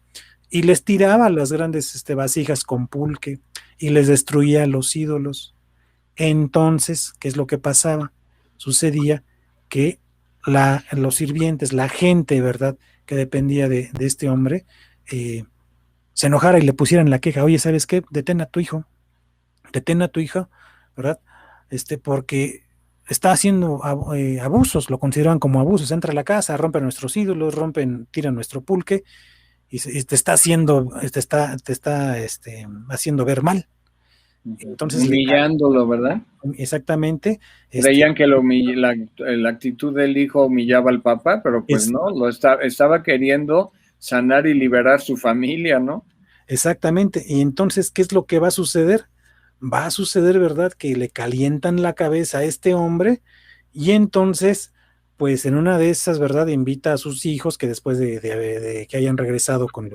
y les tiraba las grandes vasijas con pulque y les destruía los ídolos. Entonces, ¿qué es lo que pasaba? Sucedía que los sirvientes, la gente, ¿verdad?, que dependía de este hombre, se enojara y le pusieran la queja, oye, ¿sabes qué? Detén a tu hijo, ¿verdad? Porque está haciendo abusos, lo consideran como abusos, entra a la casa, rompe nuestros ídolos, tira nuestro pulque, y te está haciendo ver mal. Entonces humillándolo, ¿verdad? Exactamente. Creían que la actitud del hijo humillaba al papá, pero pues no, estaba queriendo sanar y liberar su familia, ¿no? Exactamente. Y entonces, ¿qué es lo que va a suceder? Va a suceder, ¿verdad?, que le calientan la cabeza a este hombre, y entonces, pues en una de esas, ¿verdad?, invita a sus hijos, que después de que hayan regresado con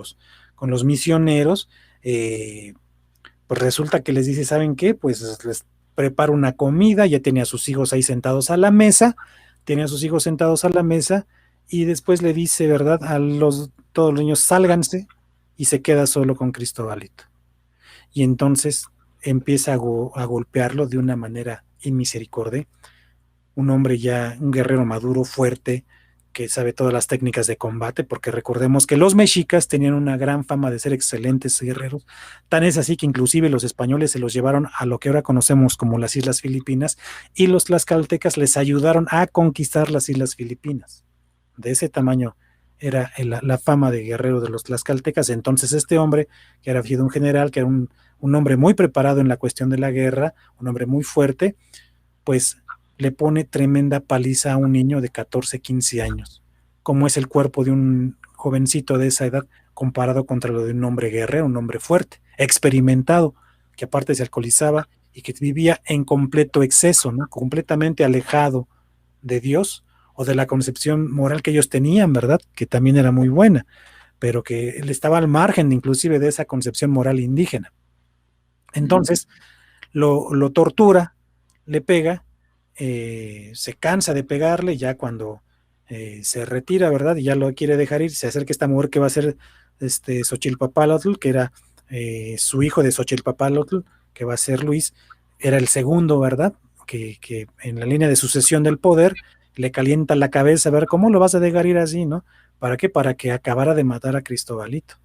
con los misioneros, pues resulta que les dice, ¿saben qué? Pues les prepara una comida, ya tenía a sus hijos ahí sentados a la mesa, y después le dice, ¿verdad? Todos los niños, sálganse, y se queda solo con Cristobalito. Y entonces empieza a golpearlo de una manera inmisericordia. Un hombre ya, un guerrero maduro, fuerte, que sabe todas las técnicas de combate, porque recordemos que los mexicas tenían una gran fama de ser excelentes guerreros, tan es así que inclusive los españoles se los llevaron a lo que ahora conocemos como las Islas Filipinas, y los tlaxcaltecas les ayudaron a conquistar las Islas Filipinas. De ese tamaño era la fama de guerrero de los tlaxcaltecas. Entonces este hombre, que era hijo de un general, que era un hombre muy preparado en la cuestión de la guerra, un hombre muy fuerte, pues le pone tremenda paliza a un niño de 14, 15 años. ¿Cómo es el cuerpo de un jovencito de esa edad comparado contra lo de un hombre guerrero, un hombre fuerte, experimentado, que aparte se alcoholizaba y que vivía en completo exceso, ¿no? Completamente alejado de Dios o de la concepción moral que ellos tenían, ¿verdad? Que también era muy buena, pero que él estaba al margen inclusive de esa concepción moral indígena. Entonces lo tortura, le pega, se cansa de pegarle, ya cuando se retira, ¿verdad? Y ya lo quiere dejar ir, se acerca esta mujer que va a ser Xochilpapalotl, que era su hijo de Xochilpapalotl, que va a ser Luis, era el segundo, ¿verdad? Que en la línea de sucesión del poder le calienta la cabeza, a ver, ¿cómo lo vas a dejar ir así, no? ¿Para qué? Para que acabara de matar a Cristobalito.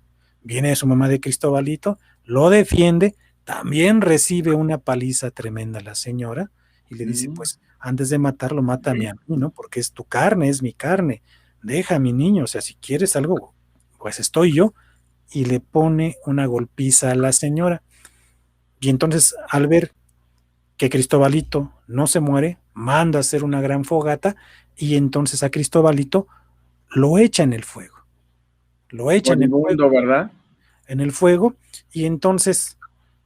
Viene su mamá de Cristobalito, lo defiende, también recibe una paliza tremenda la señora, y le dice, pues, antes de matarlo, mátame a mí, ¿no? Porque es tu carne, es mi carne, deja a mi niño, o sea, si quieres algo, pues estoy yo, y le pone una golpiza a la señora. Y entonces, al ver que Cristobalito no se muere, manda a hacer una gran fogata, y entonces a Cristobalito lo echa en el fuego. Lo echa en el fuego, ¿verdad? En el fuego, y entonces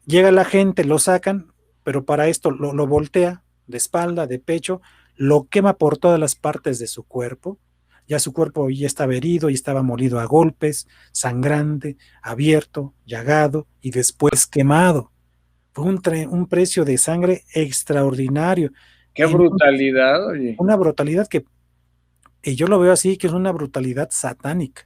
llega la gente, lo sacan, pero para esto lo voltea de espalda, de pecho, lo quema por todas las partes de su cuerpo. Ya su cuerpo ya estaba herido y estaba molido a golpes, sangrante, abierto, llagado y después quemado. Fue un precio de sangre extraordinario. ¡Qué brutalidad, oye! Una brutalidad que yo lo veo así, que es una brutalidad satánica.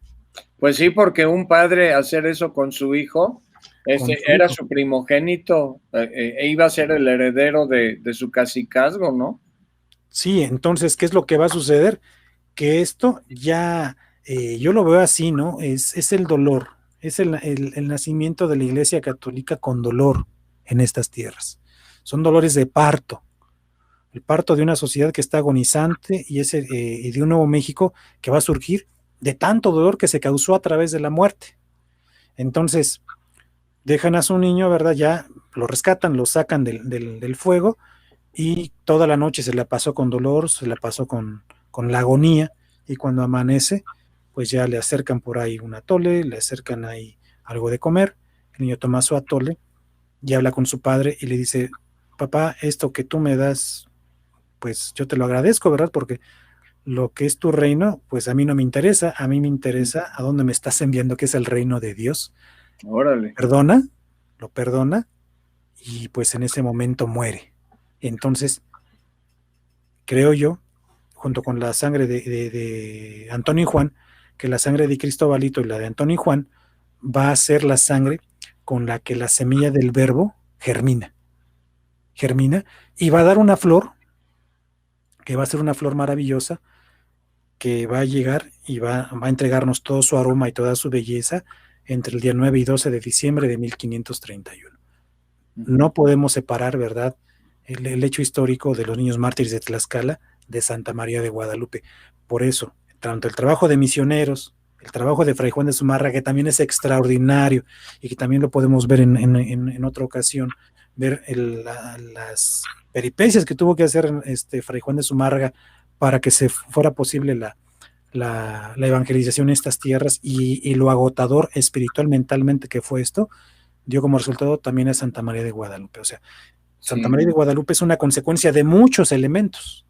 Pues sí, porque un padre hacer eso con su hijo, era su primogénito, e iba a ser el heredero de su cacicazgo, ¿no? Sí, entonces, ¿qué es lo que va a suceder? Que esto ya, yo lo veo así, ¿no? Es el dolor, es el nacimiento de la Iglesia Católica con dolor en estas tierras. Son dolores de parto, el parto de una sociedad que está agonizante y de un nuevo México que va a surgir de tanto dolor que se causó a través de la muerte. Entonces, dejan a su niño, ¿verdad? Ya lo rescatan, lo sacan del fuego, y toda la noche se la pasó con dolor, se la pasó con la agonía, y cuando amanece, pues ya le acercan por ahí un atole, le acercan ahí algo de comer, el niño toma su atole y habla con su padre y le dice, papá, esto que tú me das, pues yo te lo agradezco, ¿verdad? Porque lo que es tu reino, pues a mí no me interesa, a mí me interesa a dónde me estás enviando, que es el reino de Dios. Órale. Lo perdona, y pues en ese momento muere. Entonces, creo yo, junto con la sangre de Antonio y Juan, que la sangre de Cristobalito y la de Antonio y Juan va a ser la sangre con la que la semilla del verbo germina y va a dar una flor, que va a ser una flor maravillosa, que va a llegar y va a entregarnos todo su aroma y toda su belleza entre el día 9 y 12 de diciembre de 1531. No podemos separar, ¿verdad?, el hecho histórico de los niños mártires de Tlaxcala de Santa María de Guadalupe. Por eso, tanto el trabajo de misioneros, el trabajo de Fray Juan de Zumárraga, que también es extraordinario y que también lo podemos ver en otra ocasión, ver las peripecias que tuvo que hacer Fray Juan de Zumárraga para que se fuera posible la evangelización en estas tierras, y lo agotador espiritual, mentalmente, que fue esto, dio como resultado también a Santa María de Guadalupe. O sea, Santa María de Guadalupe es una consecuencia de muchos elementos,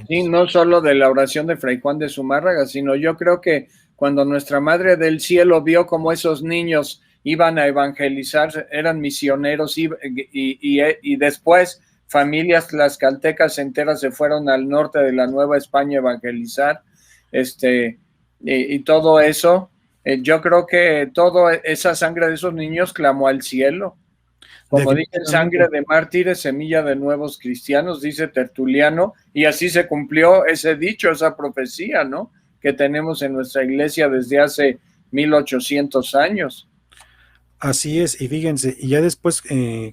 Sí, no solo de la oración de Fray Juan de Zumárraga, sino yo creo que cuando nuestra Madre del Cielo vio cómo esos niños iban a evangelizar, eran misioneros y después familias tlaxcaltecas enteras se fueron al norte de la Nueva España a evangelizar, y todo eso, yo creo que toda esa sangre de esos niños clamó al cielo. Como dicen, sangre de mártires, semilla de nuevos cristianos, dice Tertuliano, y así se cumplió ese dicho, esa profecía, ¿no? Que tenemos en nuestra iglesia desde hace 1800 años. Así es, y fíjense, y ya después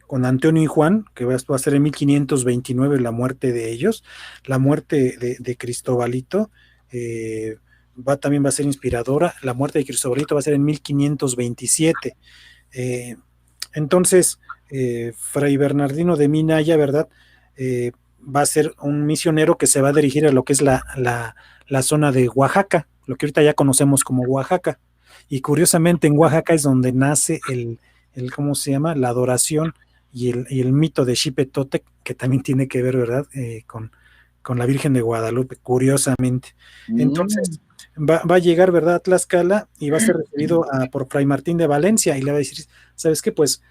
con Antonio y Juan, que va a ser en 1529 la muerte de ellos, la muerte de Cristobalito, también va a ser inspiradora, la muerte de Cristobalito va a ser en 1527. Entonces, Fray Bernardino de Minaya, ¿verdad? Va a ser un misionero que se va a dirigir a lo que es la zona de Oaxaca, lo que ahorita ya conocemos como Oaxaca. Y curiosamente en Oaxaca es donde nace ¿cómo se llama? La adoración y el mito de Xipetotec, que también tiene que ver, ¿verdad? Con la Virgen de Guadalupe, curiosamente. Entonces, va a llegar, ¿verdad? A Tlaxcala y va a ser recibido por Fray Martín de Valencia y le va a decir, ¿sabes qué? Pues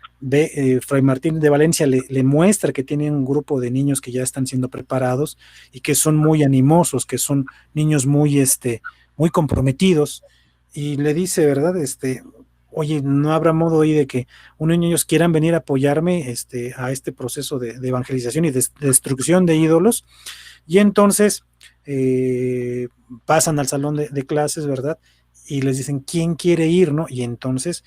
Fray Martín de Valencia le muestra que tiene un grupo de niños que ya están siendo preparados y que son muy animosos, que son niños muy comprometidos. Y le dice, ¿verdad? Oye, no habrá modo ahí de que unos niños quieran venir a apoyarme a este proceso de evangelización y de destrucción de ídolos. Y entonces pasan al salón de clases, ¿verdad? Y les dicen, ¿quién quiere ir, no? Y entonces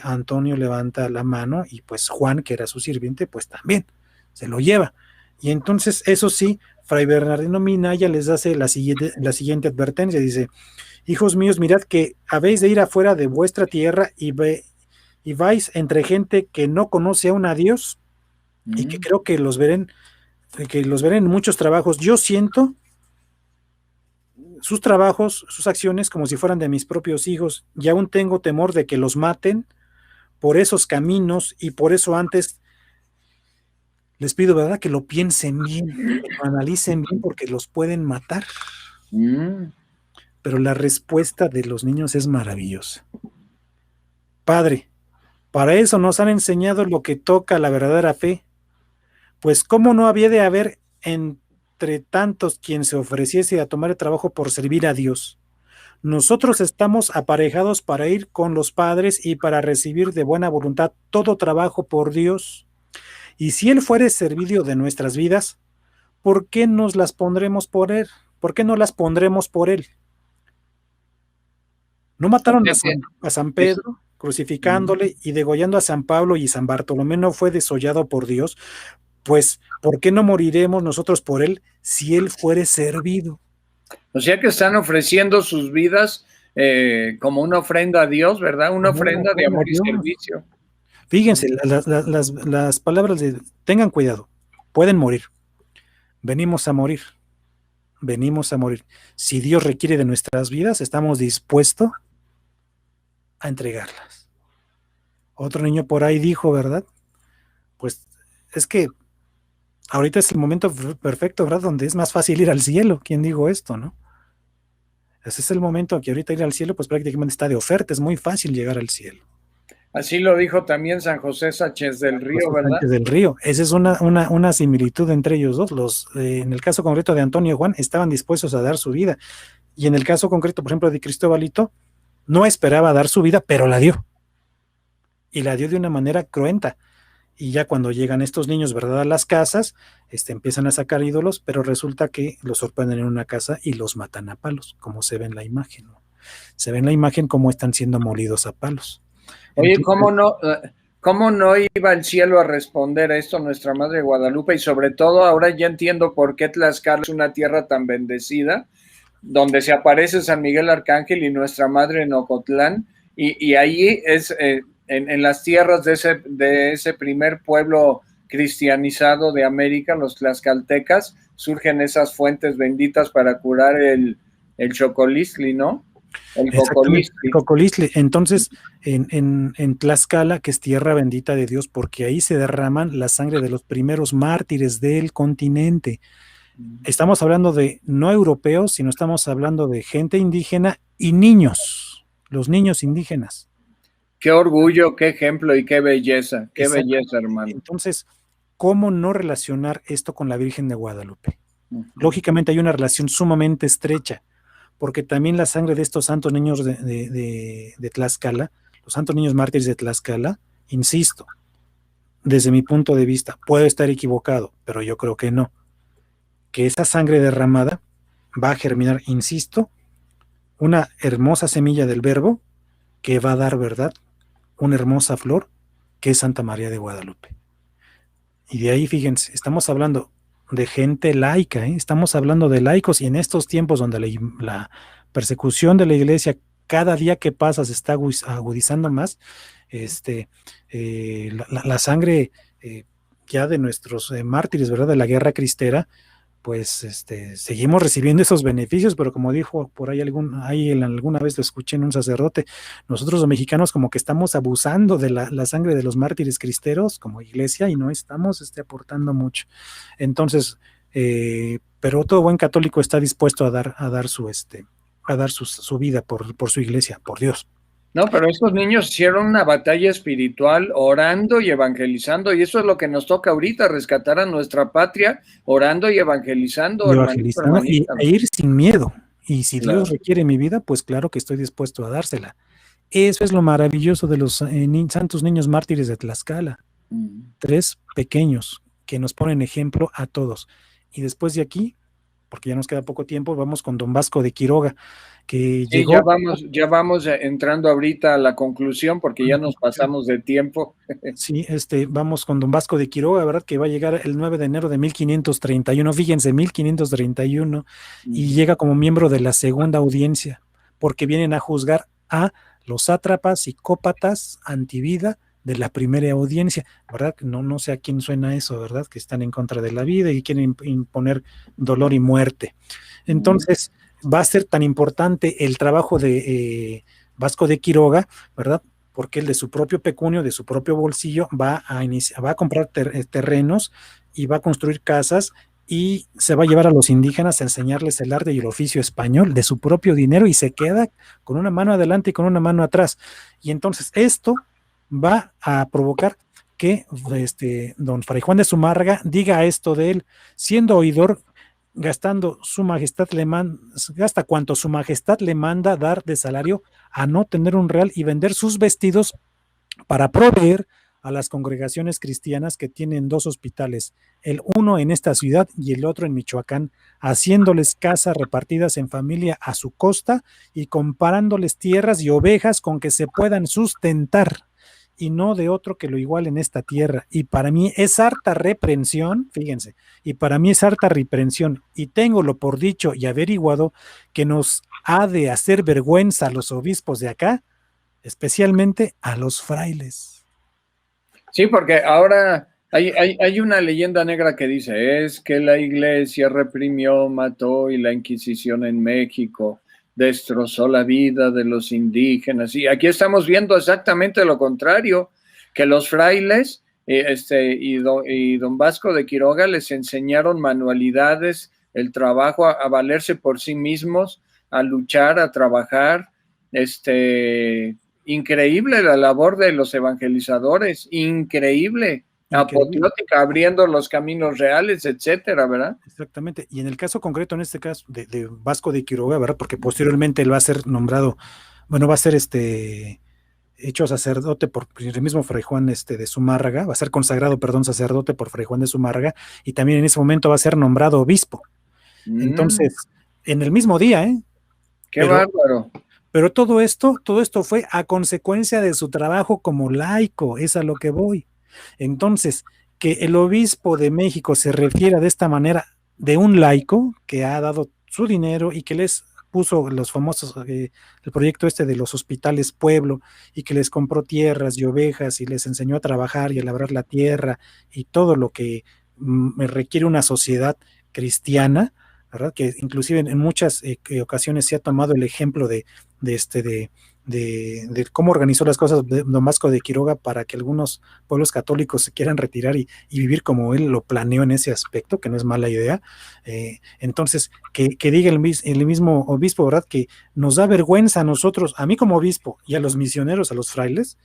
Antonio levanta la mano y pues Juan, que era su sirviente, pues también se lo lleva. Y entonces, eso sí, Fray Bernardino Minaya les hace la siguiente advertencia, dice: hijos míos, mirad que habéis de ir afuera de vuestra tierra y vais entre gente que no conoce aún a Dios y que creo que los veré en muchos trabajos. Yo siento sus trabajos, sus acciones como si fueran de mis propios hijos y aún tengo temor de que los maten por esos caminos y por eso antes les pido, ¿verdad?, que lo piensen bien, que lo analicen bien porque los pueden matar. Pero la respuesta de los niños es maravillosa. Padre, para eso nos han enseñado lo que toca la verdadera fe, pues cómo no había de haber entre tantos quien se ofreciese a tomar el trabajo por servir a Dios. Nosotros estamos aparejados para ir con los padres y para recibir de buena voluntad todo trabajo por Dios. Y si Él fuere servicio de nuestras vidas, ¿por qué nos las pondremos por Él? ¿Por qué no las pondremos por Él? ¿No mataron a San Pedro, crucificándole y degollando a San Pablo, y San Bartolomé no fue desollado por Dios? Pues, ¿por qué no moriremos nosotros por Él si Él fuere servido? O sea que están ofreciendo sus vidas como una ofrenda a Dios, ¿verdad? Una ofrenda de amor y servicio. Fíjense, las palabras de tengan cuidado, pueden morir. Venimos a morir. Si Dios requiere de nuestras vidas, estamos dispuestos a entregarlas. Otro niño por ahí dijo, ¿verdad? Pues es que ahorita es el momento perfecto, ¿verdad? Donde es más fácil ir al cielo. ¿Quién dijo esto, no? Ese es el momento que ahorita ir al cielo, pues prácticamente está de oferta, es muy fácil llegar al cielo. Así lo dijo también San José Sánchez del Río, ¿verdad? Sánchez del Río. Esa es una similitud entre ellos dos. En el caso concreto de Antonio y Juan, estaban dispuestos a dar su vida. Y en el caso concreto, por ejemplo, de Cristobalito, no esperaba dar su vida, pero la dio. Y la dio de una manera cruenta. Y ya cuando llegan estos niños, ¿verdad?, a las casas, empiezan a sacar ídolos, pero resulta que los sorprenden en una casa y los matan a palos, como se ve en la imagen, ¿no? Se ve en la imagen cómo están siendo molidos a palos. Oye, entonces, ¿cómo no iba el cielo a responder a esto nuestra Madre Guadalupe? Y sobre todo ahora ya entiendo por qué Tlaxcala es una tierra tan bendecida, donde se aparece San Miguel Arcángel y nuestra Madre en Ocotlán, y ahí es en las tierras de ese primer pueblo cristianizado de América, los tlaxcaltecas, surgen esas fuentes benditas para curar el chocolistli, ¿no? El Exactamente, Cocolistli. Cocolistli. Entonces, en Tlaxcala, que es tierra bendita de Dios, porque ahí se derraman la sangre de los primeros mártires del continente. Estamos hablando de no europeos, sino estamos hablando de gente indígena y niños, los niños indígenas. Qué orgullo, qué ejemplo y qué belleza, hermano. Entonces, ¿cómo no relacionar esto con la Virgen de Guadalupe? Lógicamente hay una relación sumamente estrecha, porque también la sangre de estos santos niños de Tlaxcala, los santos niños mártires de Tlaxcala, insisto, desde mi punto de vista, puedo estar equivocado, pero yo creo que no, que esa sangre derramada va a germinar, insisto, una hermosa semilla del verbo que va a dar, ¿verdad?, una hermosa flor que es Santa María de Guadalupe. Y de ahí, fíjense, estamos hablando de gente laica, ¿eh? Estamos hablando de laicos, y en estos tiempos donde la persecución de la iglesia cada día que pasa se está agudizando más, la sangre ya de nuestros mártires, ¿verdad?, de la guerra cristera, pues seguimos recibiendo esos beneficios, pero como dijo por ahí alguna vez lo escuché en un sacerdote, nosotros los mexicanos como que estamos abusando de la sangre de los mártires cristeros como iglesia y no estamos aportando mucho. Entonces, pero todo buen católico está dispuesto a dar su vida por su iglesia, por Dios. No, pero estos niños hicieron una batalla espiritual orando y evangelizando, y eso es lo que nos toca ahorita, rescatar a nuestra patria orando y evangelizando, E ir sin miedo. Y si claro. Dios requiere mi vida, pues claro que estoy dispuesto a dársela. Eso es lo maravilloso de los santos niños mártires de Tlaxcala. 3 pequeños que nos ponen ejemplo a todos. Y después de aquí, porque ya nos queda poco tiempo, vamos con don Vasco de Quiroga, que sí, llegó... ya vamos entrando ahorita a la conclusión porque ya nos pasamos de tiempo. Sí, vamos con don Vasco de Quiroga, ¿verdad? Que va a llegar el 9 de enero de 1531, fíjense, 1531, y llega como miembro de la segunda audiencia, porque vienen a juzgar a los sátrapas, psicópatas, antivida de la primera audiencia, ¿verdad? No sé a quién suena eso, ¿verdad? Que están en contra de la vida y quieren imponer dolor y muerte. Entonces, va a ser tan importante el trabajo de Vasco de Quiroga, ¿verdad? Porque él de su propio pecunio, de su propio bolsillo, va a comprar terrenos y va a construir casas y se va a llevar a los indígenas a enseñarles el arte y el oficio español de su propio dinero y se queda con una mano adelante y con una mano atrás. Y entonces esto va a provocar que don Fray Juan de Zumárraga diga esto de él, siendo oidor, gasta cuanto su majestad le manda dar de salario a no tener un real y vender sus vestidos para proveer a las congregaciones cristianas que tienen 2 hospitales, el uno en esta ciudad y el otro en Michoacán, haciéndoles casas repartidas en familia a su costa y comparándoles tierras y ovejas con que se puedan sustentar y no de otro que lo iguale en esta tierra. Y para mí es harta reprensión, fíjense, y para mí es harta reprensión, y téngolo por dicho y averiguado que nos ha de hacer vergüenza a los obispos de acá, especialmente a los frailes. Sí, porque ahora hay una leyenda negra que dice, es que la iglesia reprimió, mató y la Inquisición en México destrozó la vida de los indígenas. Y aquí estamos viendo exactamente lo contrario, que los frailes y don Vasco de Quiroga les enseñaron manualidades, el trabajo, a valerse por sí mismos, a luchar, a trabajar. Increíble la labor de los evangelizadores, increíble. Apoteótica, abriendo los caminos reales, etcétera, ¿verdad? Exactamente, y en el caso concreto, en este caso de Vasco de Quiroga, ¿verdad? Porque posteriormente él va a ser nombrado, bueno, va a ser hecho sacerdote por el mismo Fray Juan de Zumárraga, va a ser consagrado, perdón, sacerdote por Fray Juan de Zumárraga, y también en ese momento va a ser nombrado obispo. Entonces, en el mismo día, ¿eh? ¡Qué bárbaro! Pero todo esto fue a consecuencia de su trabajo como laico, es a lo que voy. Entonces, que el obispo de México se refiera de esta manera de un laico que ha dado su dinero y que les puso los famosos, el proyecto de los hospitales pueblo y que les compró tierras y ovejas y les enseñó a trabajar y a labrar la tierra y todo lo que requiere una sociedad cristiana, ¿verdad? Que inclusive en muchas ocasiones se ha tomado el ejemplo de cómo organizó las cosas don Vasco de Quiroga para que algunos pueblos católicos se quieran retirar y vivir como él lo planeó en ese aspecto, que no es mala idea. Entonces, que diga el mismo obispo, ¿verdad? Que nos da vergüenza a nosotros, a mí como obispo y a los misioneros, a los frailes,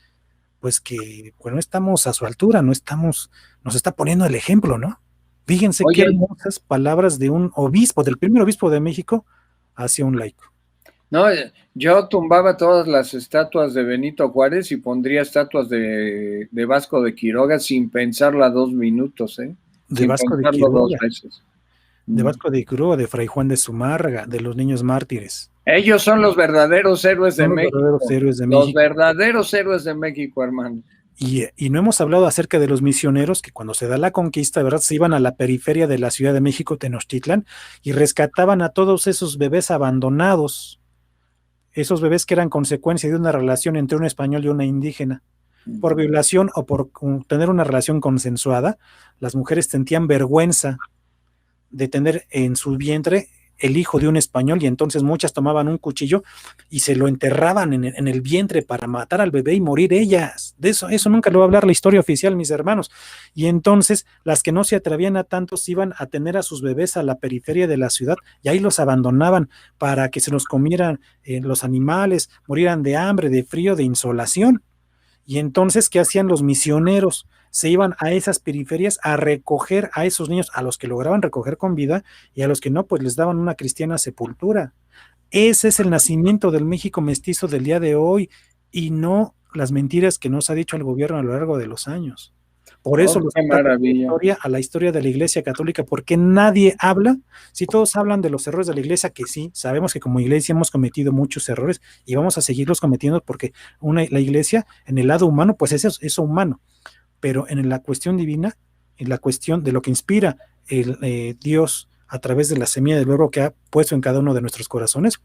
pues que no estamos a su altura, no estamos, nos está poniendo el ejemplo, ¿no? Fíjense qué Oye, hermosas palabras de un obispo, del primer obispo de México, hacia un laico. no, yo tumbaba todas las estatuas de Benito Juárez y pondría estatuas de Vasco de Quiroga sin pensarla 2 minutos, ¿eh? De Sin Vasco de pensarlo dos Quiroga, veces. de Mm. Vasco de Quiroga, de Fray Juan de Zumárraga, de los niños mártires. Ellos son los verdaderos héroes de Son los verdaderos México. héroes de Los México. verdaderos héroes de México, hermano. Y no hemos hablado acerca de los misioneros que cuando se da la conquista, ¿verdad? Se iban a la periferia de la Ciudad de México, Tenochtitlan, y rescataban a todos esos bebés abandonados, esos bebés que eran consecuencia de una relación entre un español y una indígena. Por violación o por tener una relación consensuada, las mujeres sentían vergüenza de tener en su vientre el hijo de un español y entonces muchas tomaban un cuchillo y se lo enterraban en el vientre para matar al bebé y morir ellas. De eso nunca lo va a hablar la historia oficial, mis hermanos. Y entonces las que no se atrevían a tantos iban a tener a sus bebés a la periferia de la ciudad y ahí los abandonaban para que se los comieran los animales, murieran de hambre, de frío, de insolación. Y entonces, ¿qué hacían los misioneros? Se iban a esas periferias a recoger a esos niños, a los que lograban recoger con vida y a los que no, pues les daban una cristiana sepultura. Ese es el nacimiento del México mestizo del día de hoy y no las mentiras que nos ha dicho el gobierno a lo largo de los años. Por eso Oh, los qué ataques maravilla. a la historia de la Iglesia Católica, porque nadie habla, si todos hablan de los errores de la Iglesia, que sí, sabemos que como Iglesia hemos cometido muchos errores y vamos a seguirlos cometiendo porque la Iglesia en el lado humano, pues es humano, pero en la cuestión divina, en la cuestión de lo que inspira Dios a través de la semilla del verbo que ha puesto en cada uno de nuestros corazones,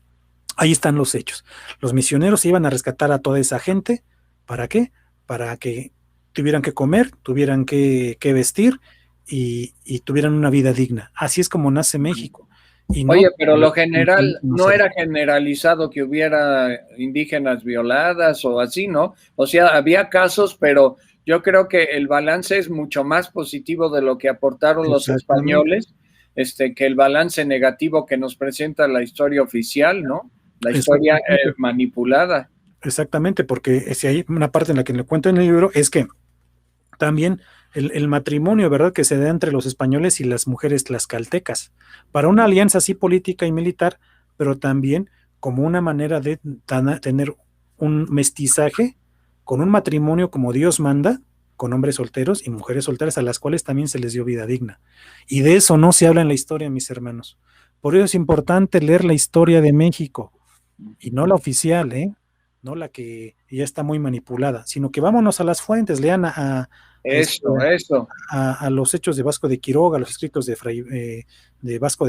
ahí están los hechos. Los misioneros iban a rescatar a toda esa gente, ¿para qué? Para que tuvieran que comer, tuvieran que vestir y tuvieran una vida digna. Así es como nace México. Y no, Oye, pero lo general no era generalizado que hubiera indígenas violadas o así, ¿no? O sea, había casos, pero yo creo que el balance es mucho más positivo de lo que aportaron los españoles, que el balance negativo que nos presenta la historia oficial, ¿no? La historia manipulada. Exactamente, porque si hay una parte en la que le cuento en el libro es que también el matrimonio, ¿verdad?, que se da entre los españoles y las mujeres tlaxcaltecas, para una alianza así política y militar, pero también como una manera de tener un mestizaje con un matrimonio como Dios manda, con hombres solteros y mujeres solteras a las cuales también se les dio vida digna. Y de eso no se habla en la historia, mis hermanos. Por eso es importante leer la historia de México, y no la oficial, no la que ya está muy manipulada, sino que vámonos a las fuentes, lean Eso. a los hechos de Vasco de Quiroga, los escritos de Vasco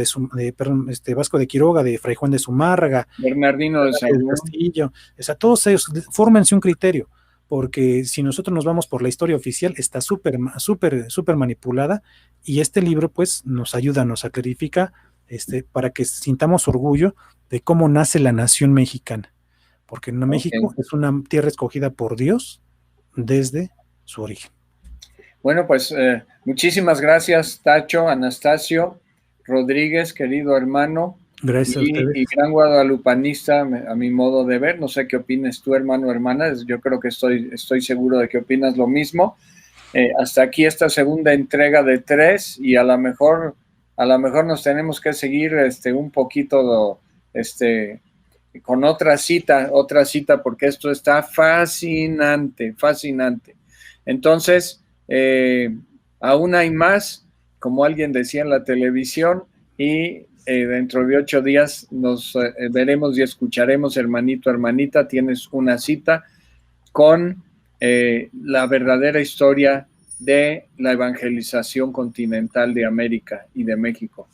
Vasco de Quiroga, de Fray Juan de Zumárraga, Bernardino de Sahagún. Castillo, o sea, todos ellos, fórmense un criterio, porque si nosotros nos vamos por la historia oficial, está súper manipulada, y este libro pues nos ayuda, nos clarifica, para que sintamos orgullo de cómo nace la nación mexicana, porque México es una tierra escogida por Dios desde su origen. Bueno, pues muchísimas gracias, Tacho, Anastasio, Rodríguez, querido hermano. Gracias a ustedes. Y gran guadalupanista, a mi modo de ver. No sé qué opinas tú, hermano o hermana. Yo creo que estoy seguro de que opinas lo mismo. Hasta aquí esta segunda entrega de 3 y a lo mejor nos tenemos que seguir un poquito con otra cita, porque esto está fascinante. Entonces, aún hay más, como alguien decía en la televisión, y dentro de 8 días nos veremos y escucharemos, hermanito, hermanita, tienes una cita con la verdadera historia de la evangelización continental de América y de México.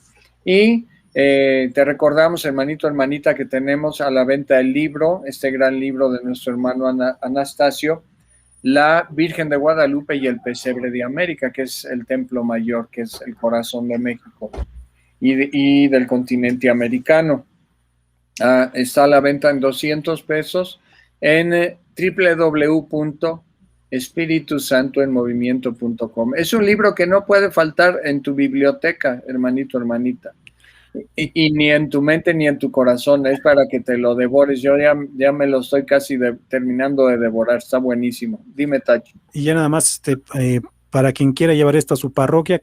Y te recordamos, hermanito, hermanita, que tenemos a la venta el libro, este gran libro de nuestro hermano Anastasio, La Virgen de Guadalupe y el Pesebre de América, que es el templo mayor, que es el corazón de México. y del continente americano. Está a la venta en 200 pesos en www.espiritusantoenmovimiento.com. Es un libro que no puede faltar en tu biblioteca, hermanito, hermanita. Y ni en tu mente ni en tu corazón, es para que te lo devores. Yo ya me lo estoy casi terminando de devorar, está buenísimo. Dime, Tacho. Y ya nada más, para quien quiera llevar esto a su parroquia,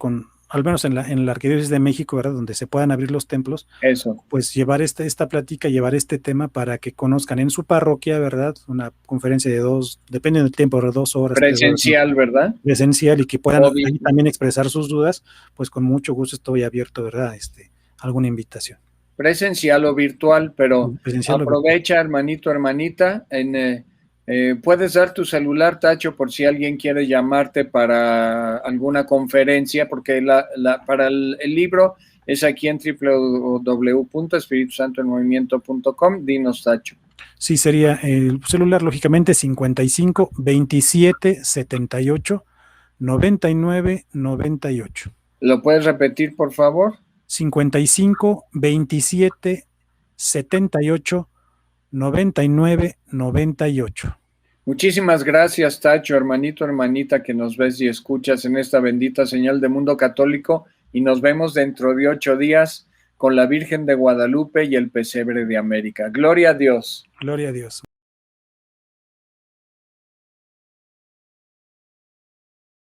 al menos en la Arquidiócesis de México, ¿verdad? Donde se puedan abrir los templos, eso. Pues llevar esta plática, llevar este tema para que conozcan en su parroquia, ¿verdad? Una conferencia de depende del tiempo, de 2 horas. Presencial, 3 horas, ¿verdad? Presencial, y que puedan ahí también expresar sus dudas, pues con mucho gusto estoy abierto, ¿verdad? Alguna invitación. Presencial o virtual, pero aprovecha, hermanito, hermanita, puedes dar tu celular, Tacho, por si alguien quiere llamarte para alguna conferencia, porque para el libro es aquí en www.espiritusantoenmovimiento.com. Dinos, Tacho. Sí, sería el celular, lógicamente, 55 27 78 99 98. ¿Lo puedes repetir, por favor? 55 27 78 99 98. Muchísimas gracias, Tacho, hermanito, hermanita, que nos ves y escuchas en esta bendita señal de Mundo Católico, y nos vemos dentro de 8 días con la Virgen de Guadalupe y el Pesebre de América. Gloria a Dios. Gloria a Dios.